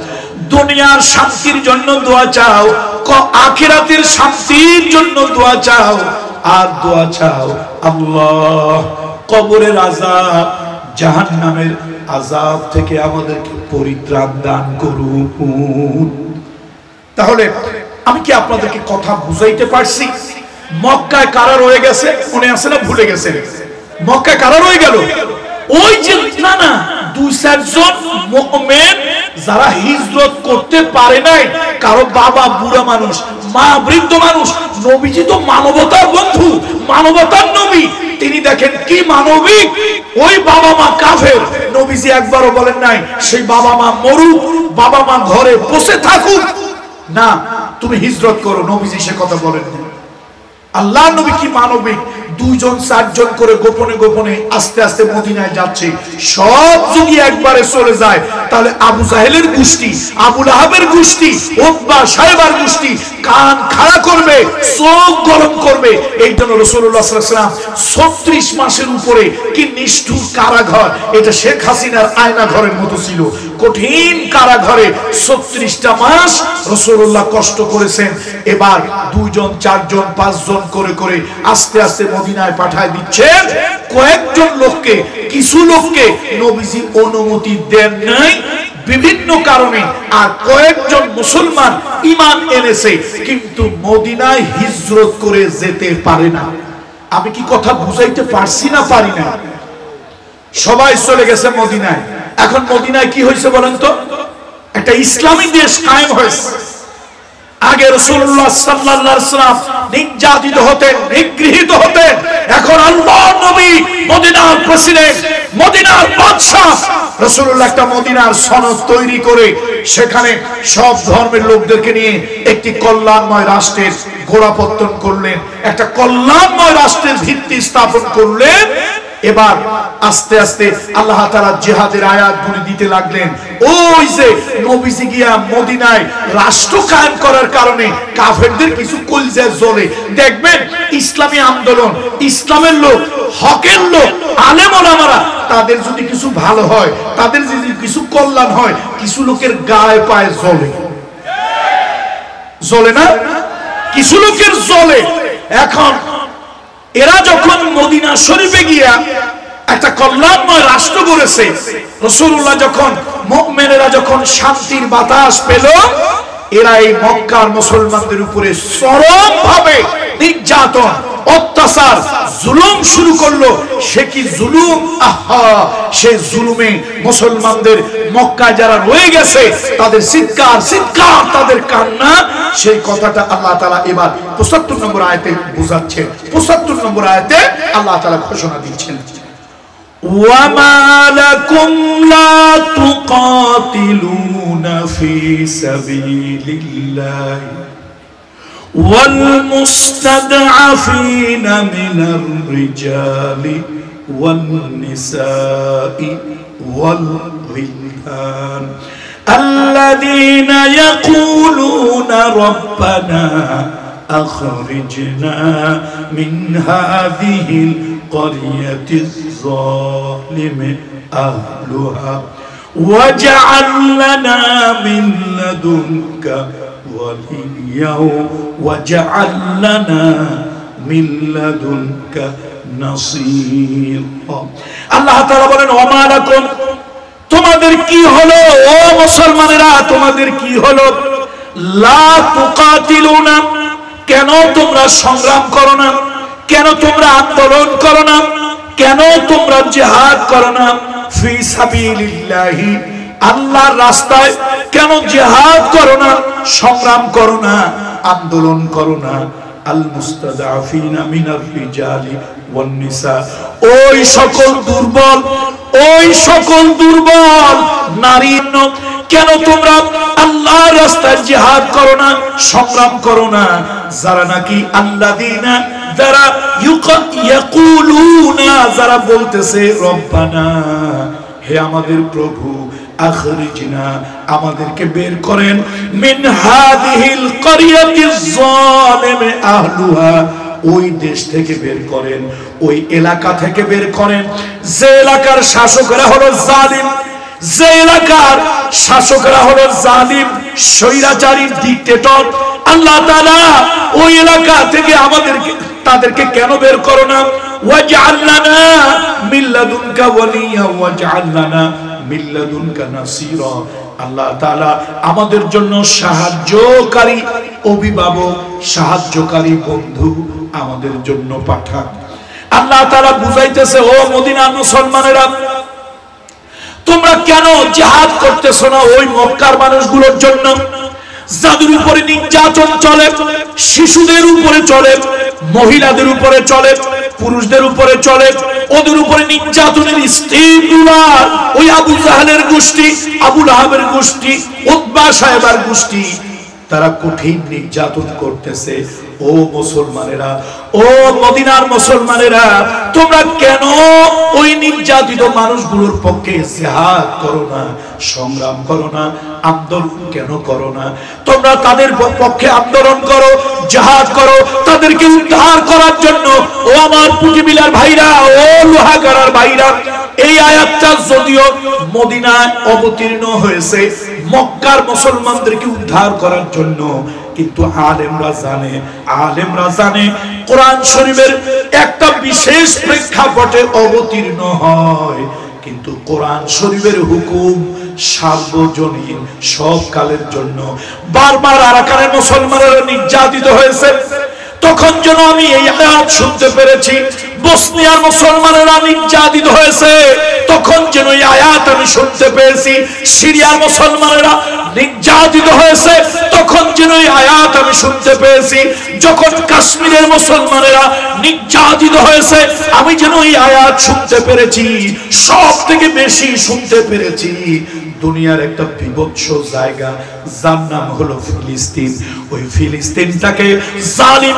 দুনিয়ার শান্তির জন্য দোয়া চাও, আখিরাতের শান্তির জন্য দোয়া চাও, আর দোয়া চাও আল্লাহ কবরের আযাব, জাহান্নামের আযাব থেকে আমাদেরকে পরিত্রাণ দান করুন। তাহলে আমি কি আপনাদেরকে কথা বুঝাইতে পারছি? মক্কায় কারা রয়ে গেছে মনে আছে না? ভুলে গেছে? মক্কায় কারা রয়ে গেল? ওই যে না 2-4 জন মুমিন যারা হিজরত করতে পারে নাই। কারো বাবা বুড়া মানুষ, মা বৃদ্ধ মানুষ। নবীজি তো মানবতার বন্ধু, মানবতার নবী। তিনি দেখেন কি মানবিক। ওই বাবা মা কাফের, নবীজি একবারও বলেন নাই সেই বাবা মা মরুক, বাবা মা ঘরে বসে থাকুক, না তুমি হিজরত করো। নবীজি সে কথা বলেন না। আল্লাহ নবী কি মানবিক। 2-4 জন করে গোপনে গোপনে আস্তে আস্তে মদিনায় যাচ্ছে। সব যদি একবারে চলে যায়, তাহলে আবু জাহেলের গোষ্ঠী, আবু লাহাবের গোষ্ঠী, উতবা সাহেবার গোষ্ঠী কান খাড়া করবে, চোখ গরম করবে। এই জন্য রাসূলুল্লাহ সাল্লাল্লাহু আলাইহি ওয়াসাল্লাম 36 মাসের উপরে কি নিষ্ঠুর কারাঘর, এটা শেখ হাসিনার আয়না ঘরের মতো ছিল। কঠিন কারাঘরে 36টা মাস রাসূলুল্লাহ কষ্ট করেছেন। এবার 2 জন 4 জন 5 জন করে করে আস্তে আস্তে মদিনায় পাঠায় দিচ্ছেন। কয়েকজন লোককে, কিছু লোককে নবীজি অনুমতি দেন নাই বিভিন্ন কারণে, আর কয়েকজন মুসলমান ঈমান এনেছে কিন্তু মদিনায় হিজরত করে যেতে পারে না। আমি কি কথা বুঝাইতে পারছি না পারি না? সবাই চলে গেছে মদিনায়। এখন মদিনায় কি হয়েছে বলেন তো? একটা ইসলামী দেশ কায়েম হয়েছে। আগে রাসূলুল্লাহ সাল্লাল্লাহু আলাইহি ওয়াসাল্লাম নির্যাতিত হতেন, নিগৃহীত হতেন। এখন আল্লাহর নবী, মদিনার প্রেসিডেন্ট, মদিনার বাদশা রাসূলুল্লাহ একটা মদিনার সনদ তৈরি করে সেখানে সব ধর্মের লোকদেরকে নিয়ে একটি কল্যাণময় রাষ্ট্রের গোড়াপত্তন করলেন, একটা কল্যাণময় রাষ্ট্রের ভিত্তি স্থাপন করলেন। এবার আস্তে আস্তে আল্লাহ তাআলা জিহাদের আয়াতগুলি দিতে লাগলেন। ওই যে নবীজি গিয়া মদিনায় রাষ্ট্র কায়েম করার কারণে কাফেরদের কিছু কলজা জ্বলে। দেখবেন ইসলামী আন্দোলন, ইসলামের লোক, হকের লোক, আলেম ওলামারা, তাদের যদি কিছু ভালো হয়, তাদের যদি কিছু কল্যাণ হয়, কিছু লোকের গায়ে পায়ে জ্বলে, জ্বলে না? কিছু লোকের জ্বলে। এখন এরা যখন মদিনা শরীফে গিয়া একটা কল্যাণময় রাষ্ট্র গড়েছে, রাসূলুল্লাহ যখন, মুমিনেরা যখন শান্তির বাতাস পেল, এরা এই মক্কার মুসলমানদের উপরে চরম ভাবে নির্যাতন, অত্যাচার, জুলুম শুরু করলো। সে কি জুলুম! আহা, সেই জুলুমে মুসলমানদের মক্কায় যারা রয়ে গেছে তাদের চিৎকার, চিৎকার, তাদের কান্না, সেই কথাটা আল্লাহ তাআলা এবার ৭৫ নম্বর আয়াতে বুঝাচ্ছেন। ৭৫ নম্বর আয়াতে আল্লাহ তাআলা ঘোষণা দিচ্ছেন, وَمَا لَكُمْ لَا تُقَاتِلُونَ فِي سَبِيلِ اللَّهِ وَالْمُسْتَضْعَفِينَ مِنَ الرِّجَالِ وَالنِّسَاءِ وَالْوِلْدَانِ الَّذِينَ يَقُولُونَ رَبَّنَا أخرجنا من هذه القرية الظالم أهلها واجعل لنا من لدنك وليا واجعل لنا من لدنك نصيرا। আল্লাহ তাআলা বলেন, ওমা লাকুম, তোমাদের কি হলো ও মুসলমানেরা, তোমাদের কি হলো? লা তুকাতিলুনা, কেন তোমরা সংগ্রাম করো না? কেন তোমরা আন্দোলন করো না? কেন তোমরা জিহাদ করো না? ফি সাবিলিল্লাহি, আল্লাহর রাস্তায় কেন জিহাদ করো না, সংগ্রাম করো না, আন্দোলন করো না? আল মুস্তাদাফিনা মিনার রিজালি ওয়ান নিসা, ওই সকল দুর্বল, ওই সকল দুর্বল নারী, কেন তোমরা আল্লাহর রাস্তায় জিহাদ করো না, সংগ্রাম করো না? যারা নাকি আল্লাযিনা, যারা ইয়াকুলুনা, যারা বলতেছে রব্বানা, হে আমাদের প্রভু, আখরিজনা, আমাদেরকে বের করেন, মিন হাযিহিল ক্বরিয়াতিজ যালিমি আহলুহা, ওই দেশ থেকে বের করেন, ওই এলাকা থেকে বের করেন যে এলাকার শাসকরা হলো জালিম, যে এলাকার শাসকরা হলো জালিম, স্বৈরাচারী, ডিক্টেটর। আল্লাহ তাআলা ওই এলাকা থেকে আমাদেরকে, তাদেরকে কেন বের করো না? ওয়াজআল লানা মিন লাদুনকা ওয়ালিয়া ওয়াজআল লানা মিন লাদুনকা নাসীরা, আল্লাহ তাআলা আমাদের জন্য সাহায্যকারী অভিভাবক, সাহায্যকারী বন্ধু আমাদের জন্য পাঠান। আল্লাহ তাআলা বুঝাইতেছে, ও মদিনার মুসলমানেরা, তোমরা কেন জিহাদ করতেছো না ওই মক্কার মানুষগুলোর জন্য যাদের উপরে নির্যাতন চলে, শিশুদের উপরে চলে, মহিলাদের উপরে চলে, পুরুষদের উপরে চলে, ওদের উপরে নির্যাতনের স্টিমুলা ওই আবু জাহেলের গোষ্ঠী, আবু লাহাবের গোষ্ঠী, উতবা সাহেবের গোষ্ঠী, তারা কঠিন নির্যাতন করতেছে। ও মুসলমানেরা, ও মদিনার মুসলমানেরা, তোমরা কেন ওই নির্যাতিত মানুষগুলোর পক্ষে জিহাদ করো না, সংগ্রাম করো না, আন্দোলন কেন করো না? তোমরা তাদের পক্ষে আন্দোলন করো, জিহাদ করো, তাদেরকে উদ্ধার করার জন্য। ও আমার পুঁটিবিলার ভাইরা, ও লোহাগাড়ার ভাইরা, এই আয়াতটা যদিও মদিনায় অবতীর্ণ হয়েছে মক্কার মুসলমানদেরকে উদ্ধার করার জন্য, কিন্তু আলেমরা জানে কোরআন শরীফের একটা বিশেষ প্রেক্ষাপটে অবতীর্ণ হয়, কিন্তু কোরআন শরীফের হুকুম সার্বজনীন, সব কালের জন্য। বারবার আরাকানের মুসলমানেরা নির্যাতিত হয়েছে, তখন যেন আমি এই আয়াত শুনতে পেরেছি। বসনিয়ার মুসলমানেরা নির্যাতিত হয়েছে, তখন যেন এই আয়াত আমি শুনতে পেয়েছি। সিরিয়ার মুসলমানেরা নির্যাতিত হয়েছে, তখন যেন এই আয়াত আমি শুনতে পেয়েছি যখন কাশ্মীরের মুসলমানেরা নির্যাতিত হয়েছে, আমি যেন এই আয়াত শুনতে পেরেছি, সব থেকে বেশি শুনতে পেরেছি দুনিয়ার একটা বিভৎস জায়গা যার নাম হলো ফিলিস্তিন। ওই ফিলিস্তিনটাকে জালিম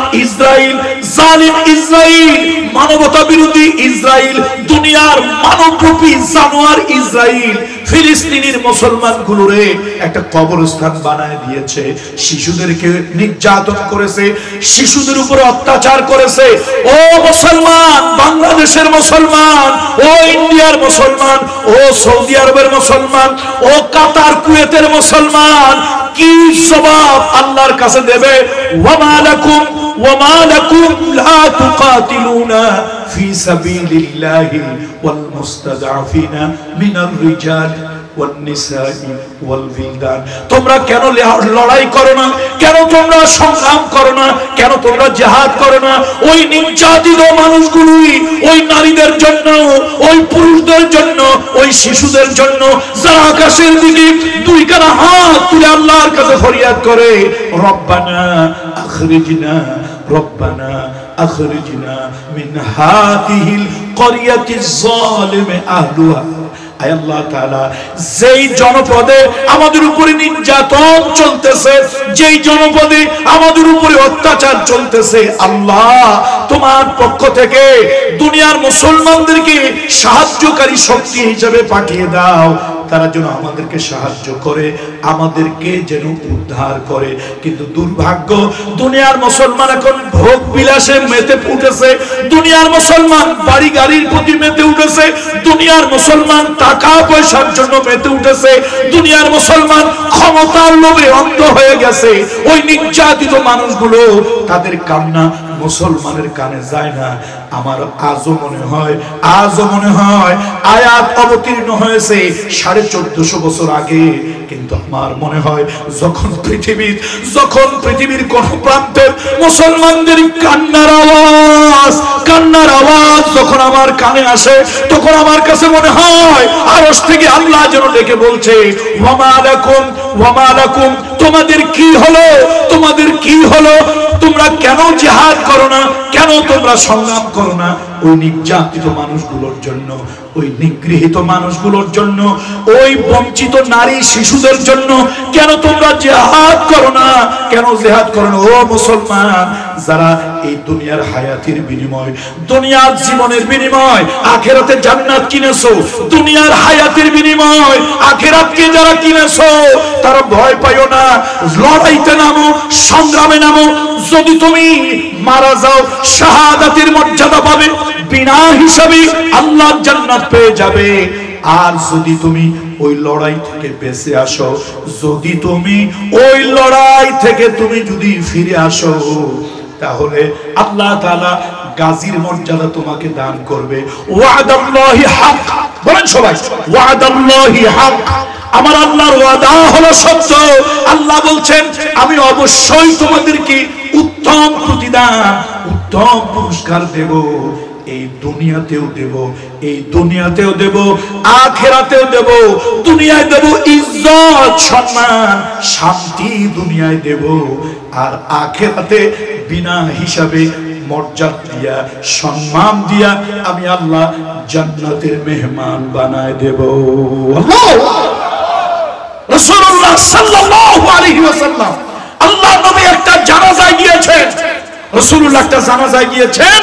ইসরাইল, মানবতা বিরোধী ইসরাইল, দুনিয়ার মানবরূপী জানোয়ার ইসরাইল ফিলিস্তিনের মুসলমানগুলোরে একটা কবরস্থান বানায় দিয়েছে। শিশুদেরকে নির্যাতন করেছে, শিশুদের উপর অত্যাচার করেছে। ও মুসলমান, বাংলাদেশের মুসলমান, ও ইন্ডিয়ার মুসলমান, ও সৌদি আরবের মুসলমান, ও কাতার কুয়েতের মুসলমান, কি জবাব আল্লাহর কাছে দেবে? ওয়ামা লাকুম লা তুকাতিলুনা ফি সাবিলিল্লাহি ওয়াল মুস্তাদআফিনা মিনার রিজাল ওয়ান নিসাই ওয়াল বিলদান। তোমরা কেন লড়াই করো না? কেন তোমরা সংগ্রাম করো না? কেন তোমরা জিহাদ করো না? ওই নির্যাতিত মানুষগুলোই, ওই নারীদের জন্য, ওই পুরুষদের জন্য, ওই শিশুদের জন্য যারা আকাশের দিকে দুই কানা হাত তুলে আল্লাহর কাছে ফরিয়াদ করে, রব্বানা আখরিজনা মিন হাযিহিল ক্বরিয়াতিজ যালিমি আহলুহা। আয় আল্লাহ তাআলা, যেই জনপদে আমাদের উপরে নির্যাতন চলতেছে, যেই জনপদে আমাদের উপরে অত্যাচার চলতেছে, আল্লাহ তোমার পক্ষ থেকে দুনিয়ার মুসলমানদেরকে সাহায্যকারী শক্তি হিসেবে পাঠিয়ে দাও। তারা যেন আমাদেরকে সাহায্য করে, আমাদেরকে যেন উদ্ধার করে। কিন্তু দুর্ভাগ্য, দুনিয়ার মুসলমান এখন ভোগ বিলাসে মেতে উঠেছে, দুনিয়ার মুসলমান বাড়ি গাড়ির প্রতি মেতে উঠেছে, দুনিয়ার মুসলমান টাকা পয়সার জন্য মেতে উঠেছে, দুনিয়ার মুসলমান ক্ষমতার লোভে অন্ধ হয়ে গেছে। ওই নির্যাতিত মানুষগুলো, তাদের কান্না মুসলমানের কানে যায় না। আমার আজও মনে হয় আয়াত অবতীর্ণ হয়েছে 1450 বছর আগে, কিন্তু আমার মনে হয় যখন পৃথিবীর কোন প্রান্তের মুসলমানদের কান্নার আওয়াজ যখন আমার কানে আসে, তখন আমার কাছে মনে হয় আরশ থেকে আল্লাহ যেন ডেকে বলছে, ওয়ামা লাকুম, তোমাদের কি হলো? তোমরা কেন জিহাদ করো না? কেন তোমরা সংগ্রাম করো না? ওই নির্যাতিত মানুষগুলোর জন্য, ওই নিগৃহীত মানুষগুলোর জন্য, ওই বঞ্চিত নারী শিশুদের জন্য কেন তোমরা জিহাদ করো না? কেন জিহাদ করো না? ও মুসলমান, যারা এই দুনিয়ার হায়াতের বিনিময়, দুনিয়ার জীবনের বিনিময় আখিরাতে জান্নাত কিনেছো, দুনিয়ার হায়াতের বিনিময় আখিরাতকে যারা কিনেছো, তারা ভয় পাইও না, লড়াইতে নামো, সংগ্রামে নামো। যদি তুমি মারা যাও, শাহাদাতের মর্যাদা পাবে, বিনা হিসাবে আল্লাহর জান্নাত পেয়ে যাবে। আর যদি তুমি ওই লড়াই থেকে বেঁচে আসো, যদি তুমি ওই লড়াই থেকে তুমি যদি ফিরে আসো, তাহলে আল্লাহ তাআলা গাজীর মর্যাদা তোমাকে দান করবে। ওয়াদাল্লাহি হক, বলেন সবাই, ওয়াদাল্লাহি হক। আমার আল্লাহর ওয়াদা হলো সত্য। আল্লাহ বলছেন, আমি অবশ্যই তোমাদেরকে উত্তম প্রতিদান, উত্তম পুরস্কার দেব। এই দুনিয়াতেও দেব, আখিরাতেও দেব। দুনিয়ায় দেব ইজ্জত, সম্মান, শান্তি দুনিয়ায় দেব, আর আখিরাতে বিনা হিসাবে মর্যাদা দিয়া, সম্মান দিয়া আমি আল্লাহ জান্নাতের মেহমান বানায় দেব। রাসূলুল্লাহ সাল্লাল্লাহু আলাইহি ওয়াসাল্লাম, আল্লাহর নবী একটা জানাজায় গিয়েছেন, রাসূলুল্লাহ একটা জানাজায় গিয়েছেন।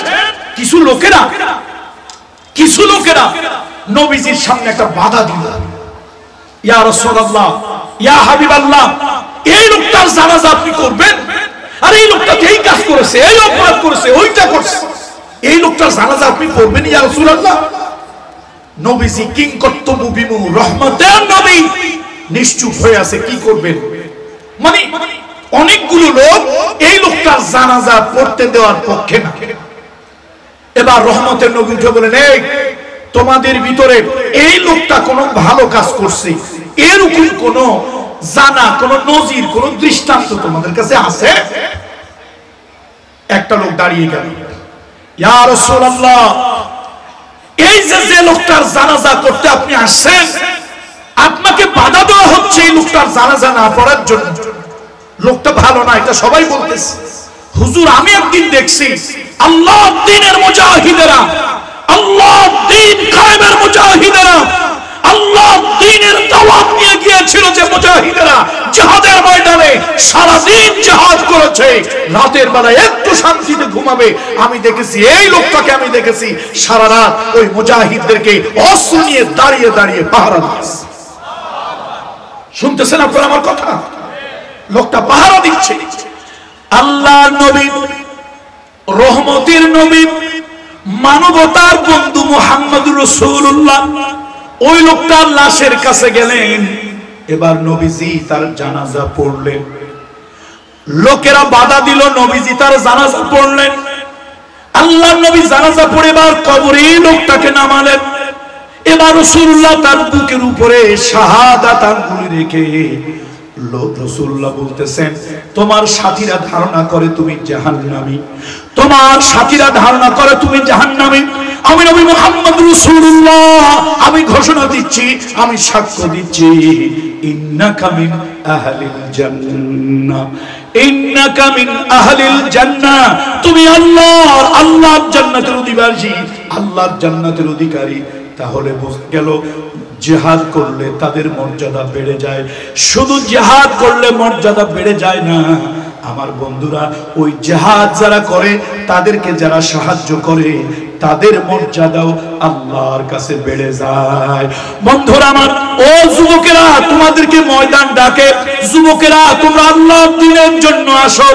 কিছু লোকেরা নবীজির সামনে একটা বাধা দিল, ইয়া রাসূলুল্লাহ, ইয়া হাবিবাল্লাহ, এই লোকটার জানাজা আপনি করবেন? আর এই লোকটা এই কাজ করেছে, এই অপরাধ করেছে, ওইটা করছে, এই লোকটার জানাজা আপনি করবেন ইয়া রাসূলুল্লাহ? নবীজি কিংকর্তব্য বিমূঢ়, রহমতের নবী, নিশ্চুপ হয়ে আছে, কি করবেন? মানে অনেকগুলো লোক এই লোকটার জানাজা পড়তে দেওয়ার পক্ষে না। এবার রহমতের নবী উঠে বলেন, এই তোমাদের ভিতরে এই লোকটা কোন ভালো কাজ করছে, এরকম কোন জানা, কোন নজির, কোন দৃষ্টান্ত তোমাদের কাছে আছে? একটা লোক দাঁড়িয়ে গেল, ইয়া রাসূলুল্লাহ, এই যে লোকটার জানাজা করতে আপনি আসছেন, আপনাকে বাধা দেওয়া হচ্ছে এই লোকটার জানাজা না পড়ার জন্য। লোকটা ভালো না, এটা সবাই বলতেছে। হুজুর আমি একদিন দেখছি আল্লাহ দ্বীনের মুজাহিদেরা, আল্লাহ দ্বীন কায়েমের মুজাহিদেরা, আল্লাহ দ্বীনের দাওয়াত নিয়ে গিয়েছিল যে মুজাহিদেরা জিহাদের ময়দানে সারা দিন জিহাদ করেছে, রাতের বেলা একটু শান্তিতে ঘুমাবে। আমি দেখেছি এই লোকটাকে, আমি দেখেছি সারা রাত ওই মুজাহিদদেরকে অস্ত্র নিয়ে দাঁড়িয়ে দাঁড়িয়ে পাহারা দিচ্ছে। শুনতেছেন আপনারা আমার কথা? লোকটা পাহারা দিচ্ছে। আল্লাহর নবী, রহমতের নবী, মানবতার বন্ধু মুহাম্মদুর রাসূলুল্লাহ ওই লোকটার লাশের কাছে গেলেন। এবার নবীজি তার জানাজা পড়লেন। লোকেরা বাধা দিল, নবীজি তার জানাজা পড়লেন। আল্লাহর নবী জানাজা পড়ে এবার কবরে লোকটাকে নামালেন। এবার রাসূলুল্লাহ তার বুকের উপরে শাহাদাত আঙ্গুলি রেখে রাসূলুল্লাহ বলতেছেন, তোমার সাথীরা ধারণা করে তুমি জাহান্নামী, তোমার সাথীরা ধারণা করে তুমি জাহান্নামী। আমি নবী মুহাম্মদ রাসূলুল্লাহ আমি ঘোষণা দিচ্ছি, আমি সাক্ষ্য দিচ্ছি, ইন্নাকা মিন আহলিল জান্নাহ, ইন্নাকা মিন আহলিল জান্নাহ, তুমি আল্লাহর জান্নাতের অধিবাসী, আল্লাহর জান্নাতের অধিকারী। তাহলে বোঝা গেল জিহাদ করলে তাদের মর্যাদা বেড়ে যায়। শুধু জিহাদ করলে মর্যাদা বেড়ে যায় না আমার বন্ধুরা, ওই জিহাদ যারা করে তাদেরকে যারা সাহায্য করে তাদের মর্যাদাও আল্লাহর কাছে বেড়ে যায়। বন্ধুরা আমার, ও যুবকেরা তোমাদেরকে ময়দান ডাকে, যুবকেরা তোমরা আল্লাহর দ্বীনের জন্য আসো।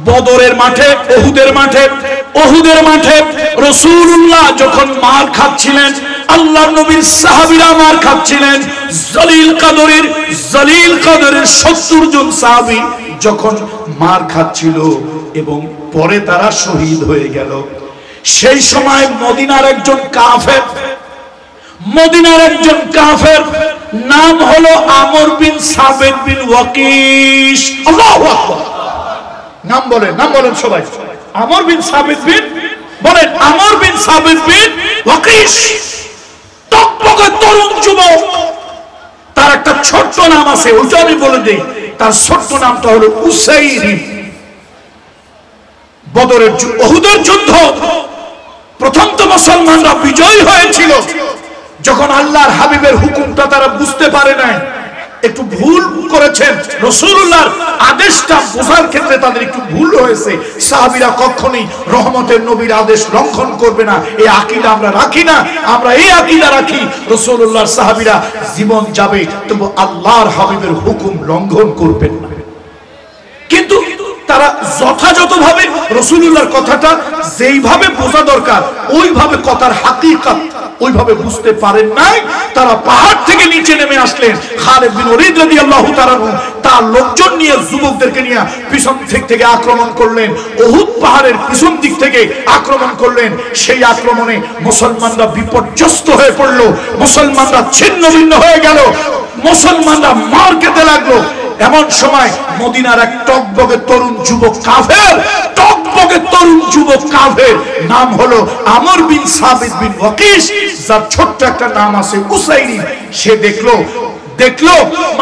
বদরের মাঠে, ওহুদের মাঠে রাসূলুল্লাহ যখন মার খাচ্ছিলেন, আল্লাহর নবীর সাহাবীরা মার খাচ্ছিলেন। জলিল কদরের 70 জন সাহাবী যখন মার খাচ্ছিল এবং পরে তারা শহীদ হয়ে গেল, সেই সময় মদিনার একজন কাফের নাম হলো আমর বিন সাবিত বিন ওয়াকিশ। আল্লাহু আকবার। নাম বলেন সবাই। আমর বিন সাবিত বিন, বলেন আমর বিন সাবিত বিন ওয়াকিশ। টকটকে তরুণ যুবক, তার একটা ছোট্ট নাম আছে, ওইটা আমি বলে দেই। তার ছোট্ট নামটা হলো উসাইরিব। বদরের ওহুদের যুদ্ধ প্রথম তো মুসলমানরা বিজয়ী হয়েছিল। যখন আল্লাহর হাবিবের হুকুমটা তারা বুঝতে পারে নাই, একটু ভুল করেছেন, রাসূলুল্লাহর আদেশটা বোঝার ক্ষেত্রে তাদের একটু ভুল হয়েছে। সাহাবীরা কখনোই রহমতের নবীর আদেশ লঙ্ঘন করবে না, এই আকীদা আমরা রাখি না। আমরা এই আকীদা রাখি, রাসূলুল্লাহর সাহাবীরা জীবন যাবে তবু আল্লাহর হাবিবের হুকুম লঙ্ঘন করবেন না। কিন্তু তারা যথাযথভাবে রাসূলুল্লাহর কথাটা যেইভাবে বোঝা দরকার ওইভাবে কথার হাকিকত ওইভাবে বুঝতে পারেন নাই। তারা পাহাড় থেকে নিচে নেমে আসলেন। খালিদ বিন ওলীদ রাদিয়াল্লাহু তাআলা তার লোকজন নিয়ে, যুবকদেরকে নিয়ে পিছন দিক থেকে আক্রমণ করলেন। উহুদ পাহাড়ের পিছন দিক থেকে আক্রমণ করলেন। সেই আক্রমণে মুসলমানরা বিপর্যস্ত হয়ে পড়ল, মুসলমানরা ছিন্ন ভিন্ন হয়ে গেল, মুসলমানরা মার খেতে লাগলো। এমন সময় মদিনার এক টকবগে তরুণ যুবক কাফের নাম হলো আমর বিন সাবিত বিন ওয়াকিশ, যার ছোট্ট একটা নাম আছে উসাইরিব। সে দেখলো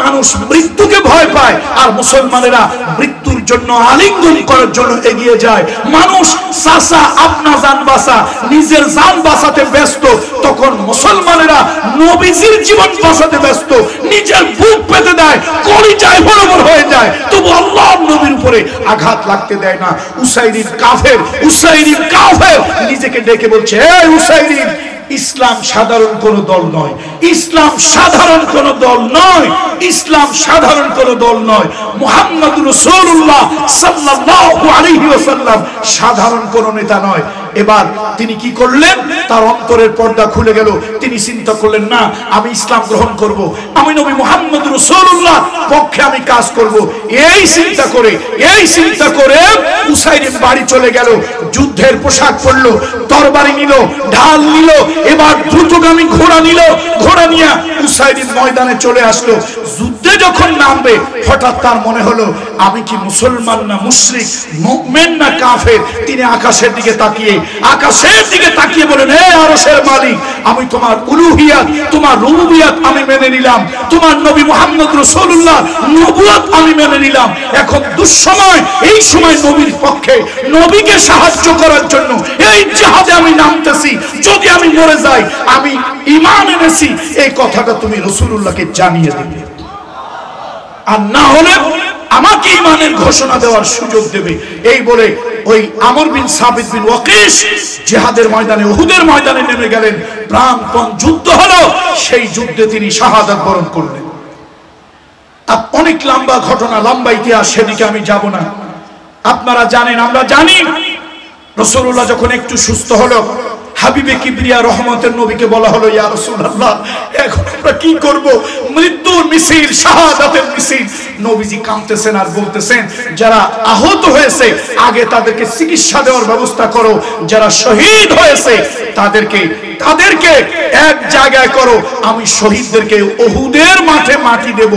মানুষ মৃত্যুকে ভয় পায় আর মুসলমানেরা মৃত্যুর জন্য আলিঙ্গন করার জন্য এগিয়ে যায়। মানুষ চাচা আপনা জান বাঁচা, নিজের জান বাঁচাতে ব্যস্ত, তখন মুসলমানেরা নবীজির জীবন বাঁচাতে ব্যস্ত। নিজের বুক পেতে দেয়, কলিজায় বরাবর হয়ে যায়, তবু আল্লাহর নবীর উপরে আঘাত লাগতে দেয় না। উসাইরিব কাফের নিজেকে ডেকে বলছে, এই উসাইরিব, ইসলাম সাধারণ কোন দল নয়, ইসলাম সাধারণ কোন দল নয়, ইসলাম সাধারণ কোন দল নয়। মুহাম্মদুর রাসূলুল্লাহ সাল্লাল্লাহু আলাইহি ওয়াসাল্লাম সাধারণ কোন নেতা নয়। এবার তিনি কি করলেন? তার অন্তরের পর্দা খুলে গেল। তিনি চিন্তা করলেন, না, আমি ইসলাম গ্রহণ করব, আমি নবী মুহাম্মদুর রাসূলুল্লাহ পক্ষে আমি কাজ করব। এই চিন্তা করে উসাইরিব বাড়ি চলে গেল। যুদ্ধের পোশাক পরলো, তরবারি নিল, ঢাল নিল, এবার দ্রুতগামী ঘোড়া নিয়ে উসাইরিব ময়দানে চলে আসলো। যুদ্ধে যখন নামবে হঠাৎ তার মনে হলো আমি কি মুসলমান না মুশরিক, মুমিন না কাফের। তিনি আকাশের দিকে তাকিয়ে বলেন, হে আরশের মালিক, আমি তোমার উলুহিয়াত, তোমার রুবুবিয়াত আমি মেনে নিলাম, তোমার নবী মুহাম্মদ রাসূলুল্লাহ নবুয়ত আমি মেনে নিলাম। এখন দুঃসময়, এই সময় নবীর পক্ষে, নবীকে সাহায্য করার জন্য এই জিহাদে আমি নামতেছি। যদি আমি মরে যাই, আমি ঈমান এনেছি, এই কথাটা তুমি রাসূলুল্লাহকে জানিয়ে দেবে, আর না হলে আমাকে ঈমানের ঘোষণা দেওয়ার সুযোগ দেবে। এই বলে ওই আমর বিন সাবিত বিন ওয়াকিস জিহাদের ময়দানে, উহুদের ময়দানে নেমে গেলেন। প্রাণপণ যুদ্ধ হলো, সেই যুদ্ধে তিনি শাহাদাত বরণ করলেন। অনেক লম্বা ঘটনা, লম্বা ইতিহাস, সেদিকে আমি যাব না। আপনারা জানেন, আমরা জানি, রাসূলুল্লাহ যখন একটু সুস্থ হলো, হাবিবে কিবরিয়া রহমতের নবীকে বলা হলো, ইয়া রাসূলুল্লাহ, এখন আমরা কি করব? মৃত্যুর মিছিল, শাহাদাতের মিছিল। নবীজি কাঁদতেছেন আর বলতেছেন, যারা আহত হয়েছে আগে তাদেরকে চিকিৎসা দেওয়ার ব্যবস্থা করো, যারা শহীদ হয়েছে তাদেরকে এক জায়গায় করো, আমি শহীদদেরকে উহুদের মাঠে মাটি দেব,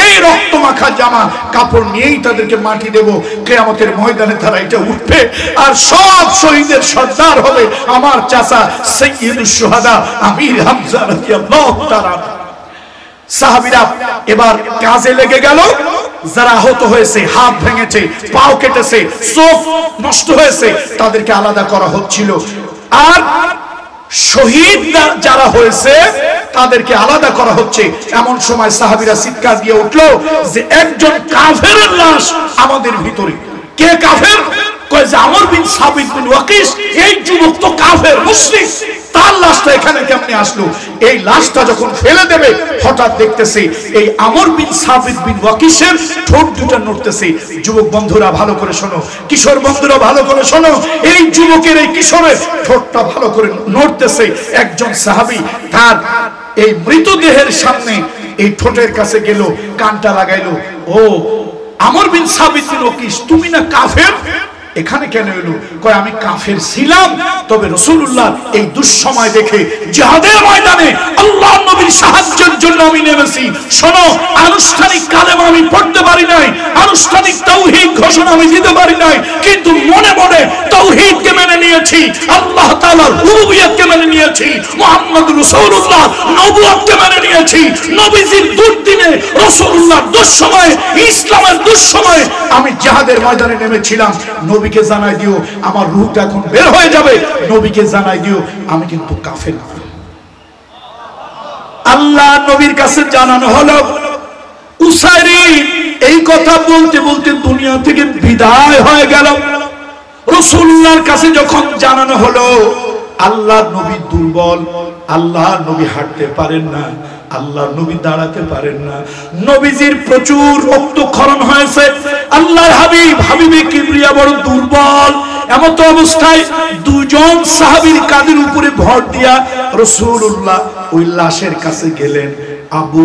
এই রক্ত মাখা জামা কাপড় নিয়েই তাদেরকে মাটি দেব। কিয়ামতের ময়দানে তারা এটা উঠবে, আর সব শহীদের সর্দার হবে আমার চাচা সাইয়্যিদুশ শুহাদা আমির হামজা রাদিয়াল্লাহু তাআলা। সাহাবীরা এবার কাজে লেগে গেল। যারা আহত হয়েছে, হাত ভেঙেছে, পাও কেটেছে, চোখ নষ্ট হয়েছে, তাদেরকে আলাদা করা হচ্ছিল। আর শহীদ যারা হয়েছে তাদেরকে আলাদা করা হচ্ছে। এমন সময় সাহাবীরা চিৎকার দিয়ে উঠলো যে একজন কাফেরের লাশ আমাদের ভিতরে। কে কাফের? কয় যে আমর বিন সাবিত বিন ওয়াকিস, এই যুবক তো কাফের, মুশরিক, তার লাশটা এখানে কেমনে আসলো? এই লাশটা যখন ফেলে দেবে, হঠাৎ দেখতেছি এই আমর বিন সাবিত বিন ওয়াকিসের ঠোঁট দুটো নড়তেছে। যুবক বন্ধুরা ভালো করে শোনো, কিশোর বন্ধুরা ভালো করে শোনো, এই যুবকের, এই কিশোরের ঠোঁটটা ভালো করে নড়তেছে। একজন সাহাবী তার এই মৃতদেহের সামনে এই ঠোঁটের কাছে গেল, কানটা লাগাইলো, ও আমর বিন সাবিত বিন ওয়াকিস, তুমি না কাফের? এখানে কেন এলো? কয় আমি কাফের ছিলাম, তবে রাসূলুল্লাহ এই দুঃসময় দেখে জিহাদের ময়দানে আল্লাহর নবীর সাহায্যের জন্য আমি নেমেছি। শোনো, আনুষ্ঠানিক কালেমা আমি পড়তে পারি নাই, আনুষ্ঠানিক তাওহীদ ঘোষণা আমি দিতে পারি নাই, কিন্তু মনে মনে তাওহীদকে মেনে নিয়েছি, আল্লাহ তাআলার রুবুবিয়তকে মেনে নিয়েছি, মুহাম্মদ রাসূলুল্লাহ নবুয়তকে মেনে নিয়েছি। নবীজির দুর্দিনে, রাসূলুল্লাহর দুঃসময়ে, ইসলামের দুঃসময়ে আমি জিহাদের ময়দানে নেমেছিলাম। নবীকে জানাই দিও আমার রূহটা এখন বের হয়ে যাবে, নবীকে জানাই দিও আমি কিন্তু কাফের। আল্লাহ নবীর কাছে জানানো হলো। উসাইরি এই কথা বলতে বলতে দুনিয়া থেকে বিদায় হয়ে গেল। রাসূলুল্লাহর কাছে যখন জানানো হলো আল্লাহর নবী দুর্বল, আল্লাহর নবী হাঁটতে পারেন না, আল্লাহর নবী দাঁড়াতে পারেন না, নবীজির প্রচুর রক্তক্ষরণ হয়েছে, আল্লাহর হাবিবে কিবরিয়া বড় দুর্বল। এমত অবস্থায় দুজন সাহাবীর কাঁধের উপরে ভর দিয়া রাসূলুল্লাহ ওই লাশের কাছে গেলেন। আবু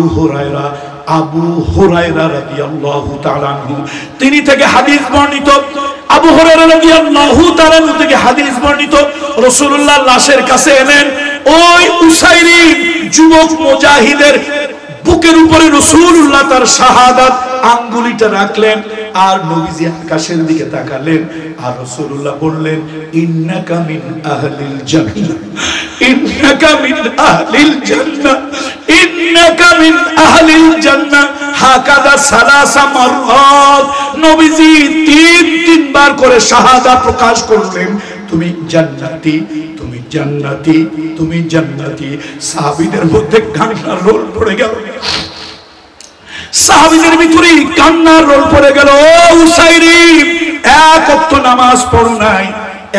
হুরায়রা রাদিয়াল্লাহু তাআলা আনহু, তিনি থেকে হাদিস বর্ণিত। আবু হুরায়রা রাদিয়াল্লাহু তাআলা আনহু থেকে হাদিস বর্ণিত। রাসূলুল্লাহ লাশের কাছে এলেন। ওই উসাইরি যুবক মুজাহিদের বুকের উপরে রাসূলুল্লাহ তার শাহাদাত আঙ্গুলিটা রাখলেন, আর নবীজি আকাশের দিকে তাকালেন, আর রাসূলুল্লাহ বললেন, ইন্নাকা মিন আহলিল জান্নাহ, ইন্নাকা মিন আহলিল জান্নাহ, ইন্নাকা মিন আহলিল জান্নাহ। হাকাদা সালাসা মাররাত। নবীজি তিনবার করে শাহাদাত প্রকাশ করলেন, তুমি জান্নাতি, তুমি জান্নাতি, তুমি জান্নাতি। সাহাবীদের মধ্যে কান্নার রোল পড়ে গেল, সাহাবীদের ভিতরে কান্নার রোল পড়ে গেল। ও উসাইরি, এক ওয়াক্ত নামাজ পড়ো নাই,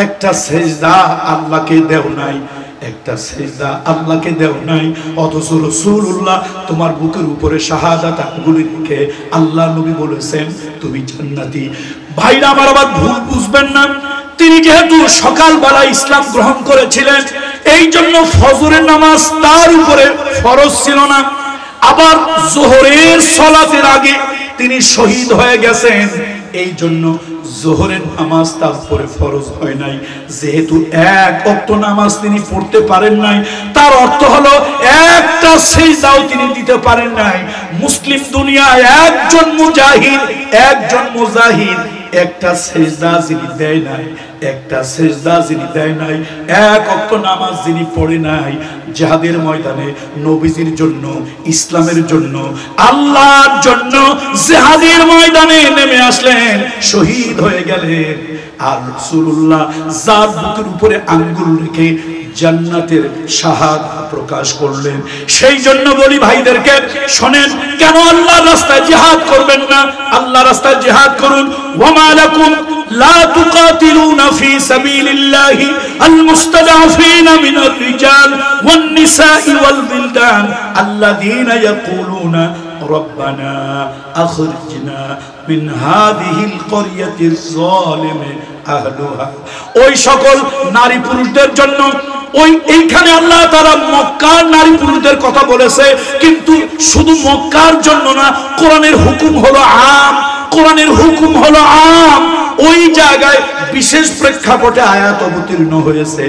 একটা সিজদা আল্লাহকে দেও নাই, একটা সিজদা আল্লাহকে দেও নাই, অথচ রাসূলুল্লাহ তোমার বুকের উপরে শাহাদাত আঙ্গুলি রেখে আল্লাহ নবী বলেছেন তুমি জান্নাতি। ভাইরা আমার, আবার ভুল বুঝবেন না, তিনি যেহেতু সকালবেলা ইসলাম গ্রহণ করেছিলেন, এই জন্য ফজরের নামাজ তার উপরে ফরজ ছিল না। আবার যোহরের সালাতের আগে তিনি শহীদ হয়ে গেছেন, এই জন্য যোহরের নামাজ তার উপরে ফরজ হয় নাই। যেহেতু এক ওয়াক্ত নামাজ তিনি পড়তে পারেন নাই, তার অর্থ হলো একটা সিজদাও তিনি দিতে পারেন নাই। মুসলিম দুনিয়ায় একজন মুজাহিদ একটা সিজদা যিনি দেয় নাই, এক ওয়াক্ত নামাজ যিনি পড়ে নাই, জিহাদের ময়দানে নবীজির জন্য, ইসলামের জন্য, আল্লাহর জন্য জিহাদের ময়দানে নেমে আসলেন, শহীদ হয়ে গেলেন। আর রাসূলুল্লাহ যার বুকের উপরে আঙ্গুল রেখে জান্নাতের শাহাদাত প্রকাশ করলেন। সেই জন্য বলি ভাইদেরকে, শোনেন, কেন আল্লাহর রাস্তায় জিহাদ করবেন না? আল্লাহর রাস্তায় জিহাদ করুন। ওয়ামা লাকুম লা তুকাতিলুনা ফি সাবিলিল্লাহি আল মুস্তাদআফিনা মিনার রিজাল ওয়ান নিসাই ওয়াল বিলদান আল্লাযীনা ইয়াকুলুনা রব্বানা আখরিজনা মিন হাযিহিল ক্বরিয়াতিজ যালিমি আহলুহা। ওই সকল নারী পুরুষদের জন্য, এইখানে আল্লাহ তাআলা মক্কার নারী পুরুষদের কথা বলেছে, কিন্তু শুধু মক্কার জন্য না, কোরআনের হুকুম হলো আম, কোরআনের হুকুম হলো আম। ওই জায়গায় বিশেষ প্রেক্ষাপটে আয়াত অবতীর্ণ হয়েছে।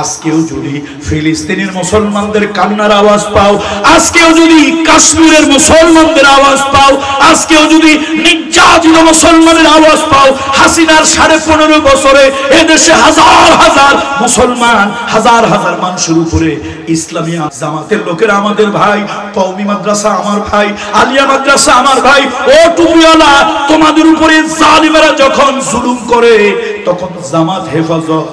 আজকেও যদি ফিলিস্তিনের মুসলমানদের কান্নার আওয়াজ পাও, আজকেও যদি কাশ্মীরের মুসলমানদের আওয়াজ পাও, আজকেও যদি নির্যাতিত মুসলমানের আওয়াজ পাও, হাসিনার 15.5 বছরে এদেশে হাজার হাজার মুসলমান, হাজার হাজার মানুষের উপরে ইসলামী জামাতের লোকেরা আমাদের ভাই, কওমি মাদ্রাসা আমার ভাই, আলিয়া মাদ্রাসা আমার ভাই, ও টুপিওয়ালা, তোমাদের উপরে জালিমেরা যখন জুলুম করে, তখন জামাত হেফাজত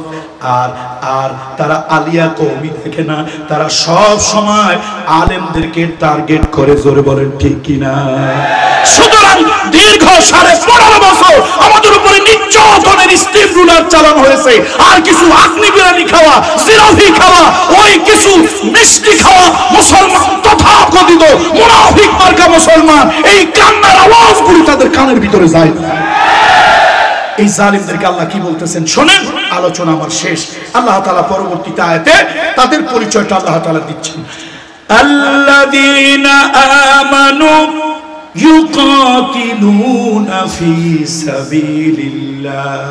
আর তারা আলিয়া কওমি দেখে না, তারা সব সময় আলেমদেরকে টার্গেট করে। জোরে বলেন ঠিক কিনা? সুতরাং দীর্ঘ 15.5 বছর আমাদের উপরে নির্যাতনের স্টিম রুলার চালানো হয়েছে। আর কিছু আগ্নি বিরিয়ানি খাওয়া, জিলাপি খাওয়া, ওই কিছু মিষ্টি খাওয়া মুসলমান, তথাকথিত মুনাফিক মার্কা মুসলমান, এই কান্নার আওয়াজগুলি তাদের কানের ভিতরে যায়। এই জালিমদেরকে আল্লাহ কি বলতেছেন শোনেন। আলোচনা আমার শেষ। আল্লাহ তাআলা পরবর্তীতে আয়াতে তাদের পরিচয়টা আল্লাহ তাআলা দিচ্ছেন। আল্লাযীনা আমানু ইউকাতিলুনা ফি সাবিলিল্লাহ।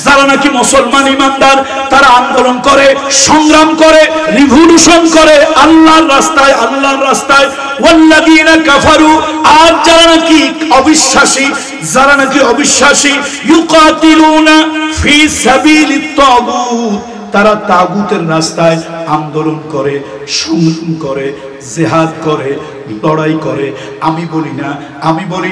যারা নাকি মুসলমান ইমানদার, তারা আন্দোলন করে, সংগ্রাম করে, রিভলিউশন করে আল্লাহর রাস্তায়, আল্লাহর রাস্তায়। ওয়াল্লাযীনা কাফারু, আর যারা নাকি অবিশ্বাসী, ইউকাতিলুনা ফি সাবিলিত তাগুত, তারা তাগুতের রাস্তায় আন্দোলন করে, সংগ্রাম করে, জিহাদ করে, লড়াই করে। আমি বলি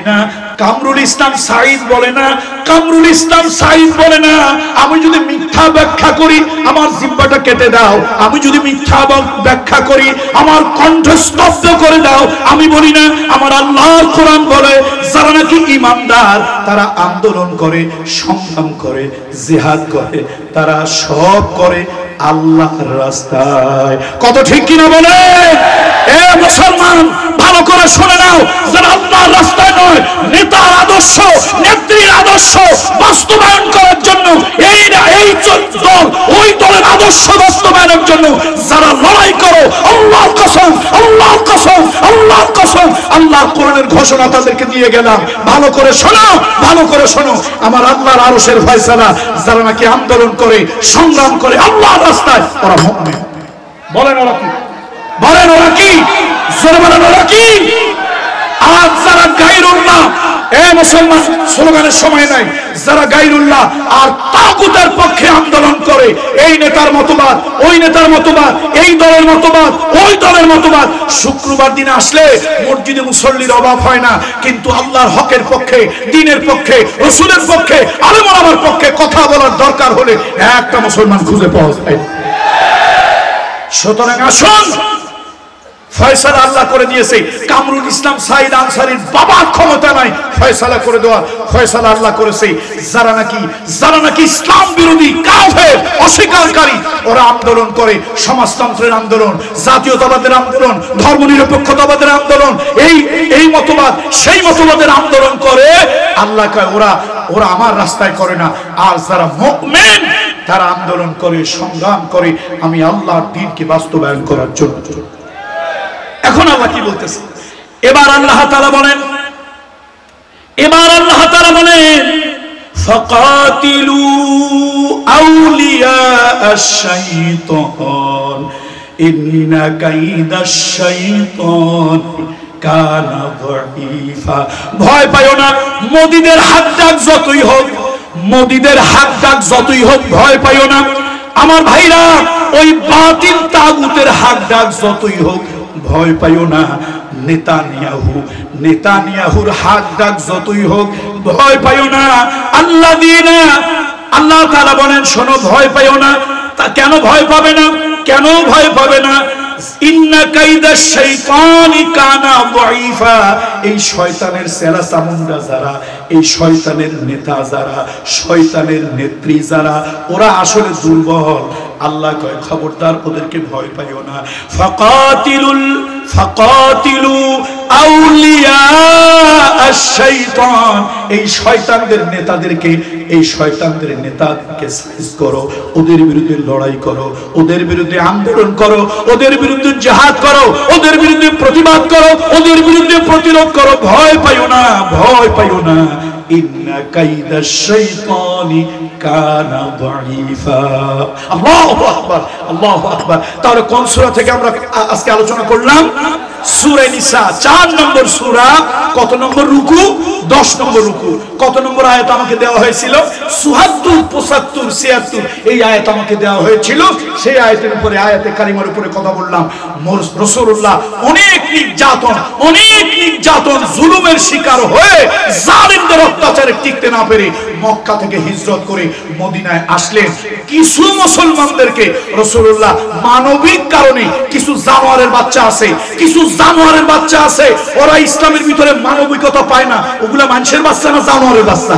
না কামরুল ইসলাম সাঈদ বলে না, কামরুল ইসলাম সাঈদ বলে না, আমি যদি মিথ্যা ব্যাখ্যা করি আমার জিহ্বাটা কেটে দাও, আমি যদি মিথ্যা ব্যাখ্যা করি আমার কণ্ঠ স্তব্ধ করে দাও। আমি বলি না, আমার আল্লাহর কোরআন বলে, যারা নাকি ঈমানদার তারা আন্দোলন করে, সংগ্রাম করে, জিহাদ করে, তারা সব করে আল্লাহর রাস্তায়। কত ঠিক কিনা বলে? এ মুসলমান, ভালো করে শুনে নাও, যারা আল্লাহর রাস্তায় নয়, নেতার আদর্শ, নেত্রীর আদর্শ বাস্তবায়ন করার জন্য, এই দল, ওই দলের আদর্শ বাস্তবায়নের জন্য যারা লড়াই করো, আল্লাহর কসম, আল্লাহর কসম, আল্লাহর কসম, আল্লাহর কোরআনের ঘোষণা তাদেরকে দিয়ে গেলাম। ভালো করে শোনো, ভালো করে শোনো, আমার আল্লাহর আরশের ফয়সালা, যারা নাকি আন্দোলন করে, সংগ্রাম করে আল্লাহর রাস্তায়, ওরা মুমিন। বলেন ওরা কি? বলেন ওরা কি? জোরে বলেন ওরা কি? আর যারা গায়রুল্লাহ, এ মুসলমান, স্লোগানের সময় নাই, যারা গায়রুল্লাহ আর তাগুতের পক্ষে আন্দোলন করে, এই নেতার মতবাদ, ওই নেতার মতবাদ, এই দলের মতবাদ, ওই দলের মতবাদ, শুক্রবার দিনে আসলে মসজিদে মুসল্লির অভাব হয় না, কিন্তু আল্লাহর হকের পক্ষে, দ্বীনের পক্ষে, রাসূলের পক্ষে, আলেম ওলামার পক্ষে কথা বলার দরকার হলে একটা মুসলমান খুঁজে পাওয়া যায়। সুতরাং আসুন, ফয়সালা আল্লাহ করে দিয়েছে। কামরুল ইসলাম সাঈদ আনসারীর বাবার ক্ষমতা নাই ফয়সালা করে দেওয়ার, ফয়সালা আল্লাহ করেছে। যারা নাকি ইসলাম বিরোধী, কাফের, অস্বীকারী, ওরা আন্দোলন করে, সমাজতন্ত্রের আন্দোলন, জাতীয়তাবাদের আন্দোলন, ধর্মনিরপেক্ষতাবাদের আন্দোলন, এই মতবাদ, সেই মতবাদের আন্দোলন করে। আল্লাহ কয় ওরা আমার রাস্তায় করে না। আর যারা মুমিন তারা আন্দোলন করে, সংগ্রাম করে আমি আল্লাহর দ্বীনকে বাস্তবায়ন করার জন্য। এখন আল্লাহ কি বলতেছে? এবার আল্লাহ তাআলা বলেন ফাকাতিলু আউলিয়া আশ-শাইতান ইন্না কাইদাশ শাইতান কানা যাঈফা। ভয় পাইও না, মোদিদের হাত ডাক যতই হোক, মোদিদের হাত ডাক যতই হোক, ভয় পাইও না আমার ভাইরা। ওই বাতিল তাগুতের হাত ডাক যতই হোক, ভয় পাইও না। নেতানিয়াহুর হাত ডাক যতই হোক, ভয় পাইও না। আল্লাহ তাআলা বলেন, শোনো, ভয় পাইও না। তা কেন ভয় পাবে না? কেন ভয় পাবে না? ইন্না কাইদাশ শাইতানি কানা যাঈফা। এই শয়তানের সেলা চামুন্ডা যারা, এই শয়তানের নেতা যারা, শয়তানের নেত্রী যারা, ওরা আসলে দুর্বল। আল্লাহ কয়, খবরদার ওদেরকে ভয় পাইও না। ফাকাতিলু আউলিয়া আশ-শাইতান। এই শয়তানদের নেতাদেরকে, এই শয়তানদের নেতাদেরকে সাইজ করো, ওদের বিরুদ্ধে লড়াই করো, ওদের বিরুদ্ধে আন্দোলন করো, ওদের বিরুদ্ধে জিহাদ করো, ওদের বিরুদ্ধে প্রতিবাদ করো, ওদের বিরুদ্ধে প্রতিরোধ করো। ভয় পাইও না, ভয় পাইও না। ইন্না কাইদাশ শাইতানি কানা যাঈফা। আল্লাহু আকবার, আল্লাহু আকবার। তাহলে কোন সূরা থেকে আমরা আজকে আলোচনা করলাম? সূরা নিসা, 4 নম্বর সূরা। কত নম্বর রুকু? 10 নম্বর রুকু। কত নম্বর আয়াত আমাকে দেওয়া হয়েছিল? 74, 75, 76 এই আয়াত আমাকে দেওয়া হয়েছিল। সেই আয়াতের উপরে, আয়াতে কারিমার উপরে কথা বললাম। রাসূলুল্লাহ অনেক নির্যাতন জুলুমের শিকার হয়ে জালিমদের অত্যাচারে টিকতে না পেরে মক্কা থেকে হিজরত করে মদিনায় আসলেন। কিছু মুসলমানদেরকে রাসূলুল্লাহ মানবিক কারণে, কিছু জানোয়ারের বাচ্চা আছে, কিছু জানোয়ারের বাচ্চা আছে, ওরা ইসলামের ভিতরে মানবিকতা পায় না। ওগুলা মানুষের বাচ্চা না জানোয়ারের বাচ্চা?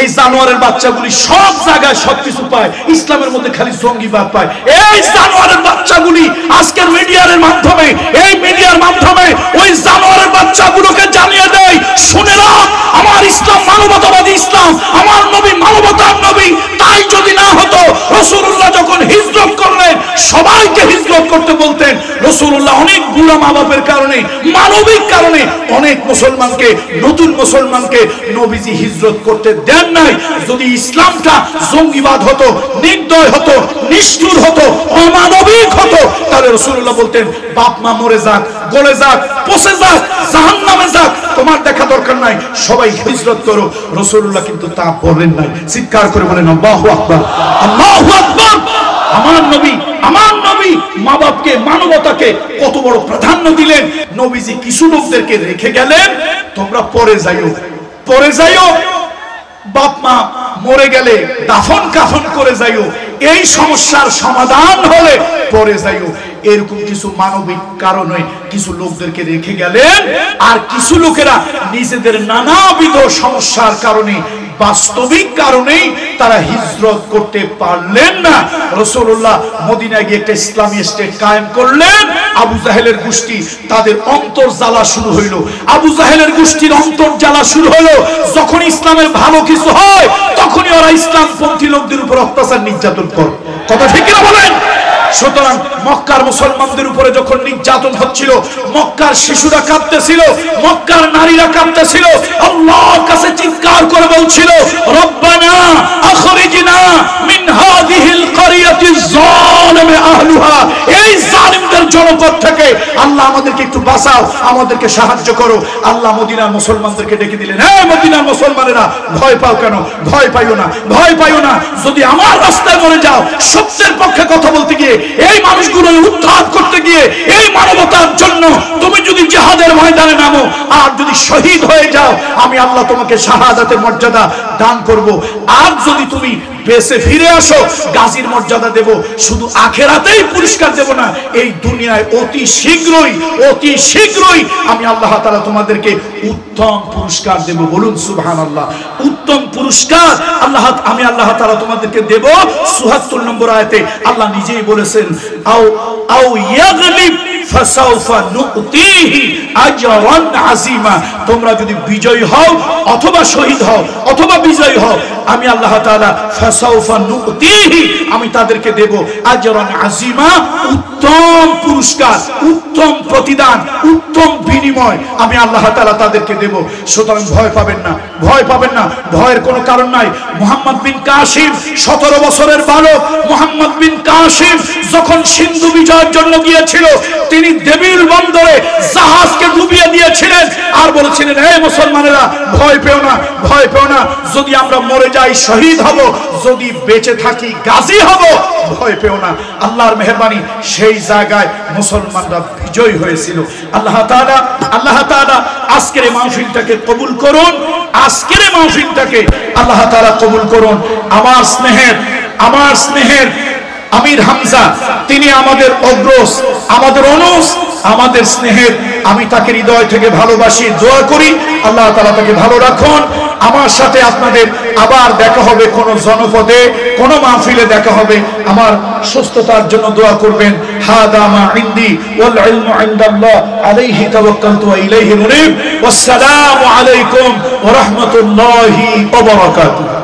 এই জানোয়ারের বাচ্চাগুলি সব জায়গায় সবকিছু পায়, ইসলামের মধ্যে খালি জঙ্গিবাদ পায়। এই জানোয়ারের বাচ্চাগুলি আজকের মিডিয়ার মাধ্যমে, এই মিডিয়ার মাধ্যমে ওই জানোয়ারের বাচ্চাগুলোকে জানিয়ে দেয়, শুনে নাও, আমার ইসলাম মানবতাবাদী ইসলাম, আমার নবী মানবতার নবী। তাই যদি না হতো, রাসূলুল্লাহ যখন হিজরত করলেন সবাইকে হিজরত করতে বলতেন। রাসূলুল্লাহ অনেক বুড়া মা বাপের কারণে, মানবিক কারণে অনেক মুসলমানকে, নতুন মুসলমানকে নবীজি হিজরত করতে দেন নাই। যদি ইসলামটা জঙ্গিবাদ হতো, নির্দয় হতো, নিষ্ঠুর হতো, অমানবিক হতো, তাহলে রাসূলুল্লাহ বলতেন, বাপ মা মরে যাক, গলে যাক, পচে যাক, জাহান্নামে যাক, তোমার দেখা দরকার নাই, সবাই হিজরত করো। রাসূলুল্লাহ কিন্তু তা বলেন নাই। চিৎকার করে বলেন আল্লাহু আকবার, আল্লাহু আকবার। আমার নবী, আমার নবী মা বাপকে, মানবতাকে কত বড় প্রাধান্য দিলেন। নবীজি কিছু লোকদেরকে রেখে গেলেন, তোমরা পরে যাইও, পরে যাইও, বাপ মা মরে গেলে দাফন কাফন করে যাইও, এই সমস্যার সমাধান হলে পরে যাইও। এরকম কিছু মানবিক কারণে কিছু লোকদেরকে রেখে গেলেন। আর কিছু লোকেরা নিজেদের নানাবিধ সমস্যার কারণে, বাস্তবিক কারণেই তারা হিজরত করতে পারলেন না। রাসূলুল্লাহ মদিনায় গিয়ে একটা ইসলামী স্টেট কায়েম করলেন। আবু জাহেলের গোষ্ঠী, তাদের অন্তর জ্বালা শুরু হইল। আবু জাহেলের গোষ্ঠীর অন্তর জ্বালা শুরু হলো। যখন ইসলামের ভালো কিছু হয়, তখনই ওরা ইসলামপন্থী লোকদের উপর অত্যাচার, নির্যাতন করে। কথা ঠিক কিনা বলেন? সুতরাং মক্কার মুসলমানদের উপরে যখন নির্যাতন হচ্ছিল, মক্কার শিশুরা কাঁদতেছিল, মক্কার নারীরা কাঁদতেছিল, আল্লাহর কাছে চিৎকার করে বলছিল, রব্বানা আখরিজনা মিন হাযিহিল ক্বরিয়াতি যালিমি আহলুহা। এই জালিমদের জনপদ থেকে আল্লাহ আমাদেরকে একটু বাঁচাও, আমাদেরকে সাহায্য করো। আল্লাহ মদিনার মুসলমানদেরকে ডেকে দিলেন, হে মদিনার মুসলমানেরা, ভয় পাও কেন? ভয় পাইও না, ভয় পাইও না। যদি আমার রাস্তায় মরে যাও, সত্যের পক্ষে কথা বলতে গিয়ে, এই মানুষগুলো উদ্ধার করতে গিয়ে, এই মানবতার জন্য তুমি যদি জিহাদের ময়দানে নামো আর যদি শহীদ হয়ে যাও, আমি আল্লাহ তোমাকে শাহাদাতের মর্যাদা দান করব। আর যদি তুমি বেঁচে ফিরে আসো, গাজীর মর্যাদা দেব। শুধু আখিরাতেই পুরস্কার দেব না, এই দুনিয়ায় অতি শীঘ্রই, অতি শীঘ্রই আমি আল্লাহ তাআলা তোমাদেরকে উত্তম পুরস্কার দেব। বলুন সুবহানাল্লাহ। উত্তম পুরস্কার আমি আল্লাহ তাআলা তোমাদেরকে দেব। ৭৪ নম্বর আয়াতে আল্লাহ নিজেই বলেছেন, আও ইয়াগলিব ফাসাউফা নুতিহি আজরান আযীমা। তোমরা যদি বিজয়ী হও, অথবা শহীদ হও, অথবা বিজয়ী হও, আমি আল্লাহ তাআলা ফাসাউফা নুতিহি, আমি তাদেরকে দেব আজরান আযীমা, উত্তম পুরস্কার, উত্তম প্রতিদান, উত্তম বিনিময় আমি আল্লাহ তাআলা তাদেরকে দেব। সুতরাং ভয় পাবেন না, ভয় পাবেন না, ভয়ের কোনো কারণ নাই। মুহাম্মদ বিন কাসিম 17 বছরের বালক মুহাম্মদ বিন কাসিম যখন সিন্ধু বিজয়ের জন্য গিয়েছিল, তিনি দেবিল বন্দরে জাহাজকে ডুবিয়ে দিয়েছিলেন আর বলেছিলেন, হে মুসলমানেরা ভয় পেও না, ভয় পেও না, যদি আমরা মরে যাই শহীদ হব, যদি বেঁচে থাকি গাজী হব, ভয় পেও না। আল্লাহর মেহেরবানি সেই জায়গায় মুসলমানরা বিজয় হয়েছিল। আল্লাহ তাআলা আজকের এই মাহফিলটাকে কবুল করুন, আজকের এই মাহফিলটাকে আল্লাহ তাআলা কবুল করুন। আমার স্নেহের আমির হামজা, তিনি আমাদের অগ্রজ, আমাদের অনুজ, আমাদের স্নেহের, আমি তাকে হৃদয় থেকে ভালোবাসি, দোয়া করি আল্লাহ তাআলা তাকে ভালো রাখুন। আমার সাথে আপনাদের আবার দেখা হবে কোন জনপদে, কোন মাহফিলে দেখা হবে। আমার সুস্থতার জন্য দোয়া করবেন। হাদা মা ইনদি ওয়াল ইলমু ইনদাল্লাহ আলাইহি তাওয়াক্কালতু ওয়া ইলাইহি উনীব। ওয়াসসালামু আলাইকুম ওয়া রাহমাতুল্লাহি ওয়া বারাকাতুহু।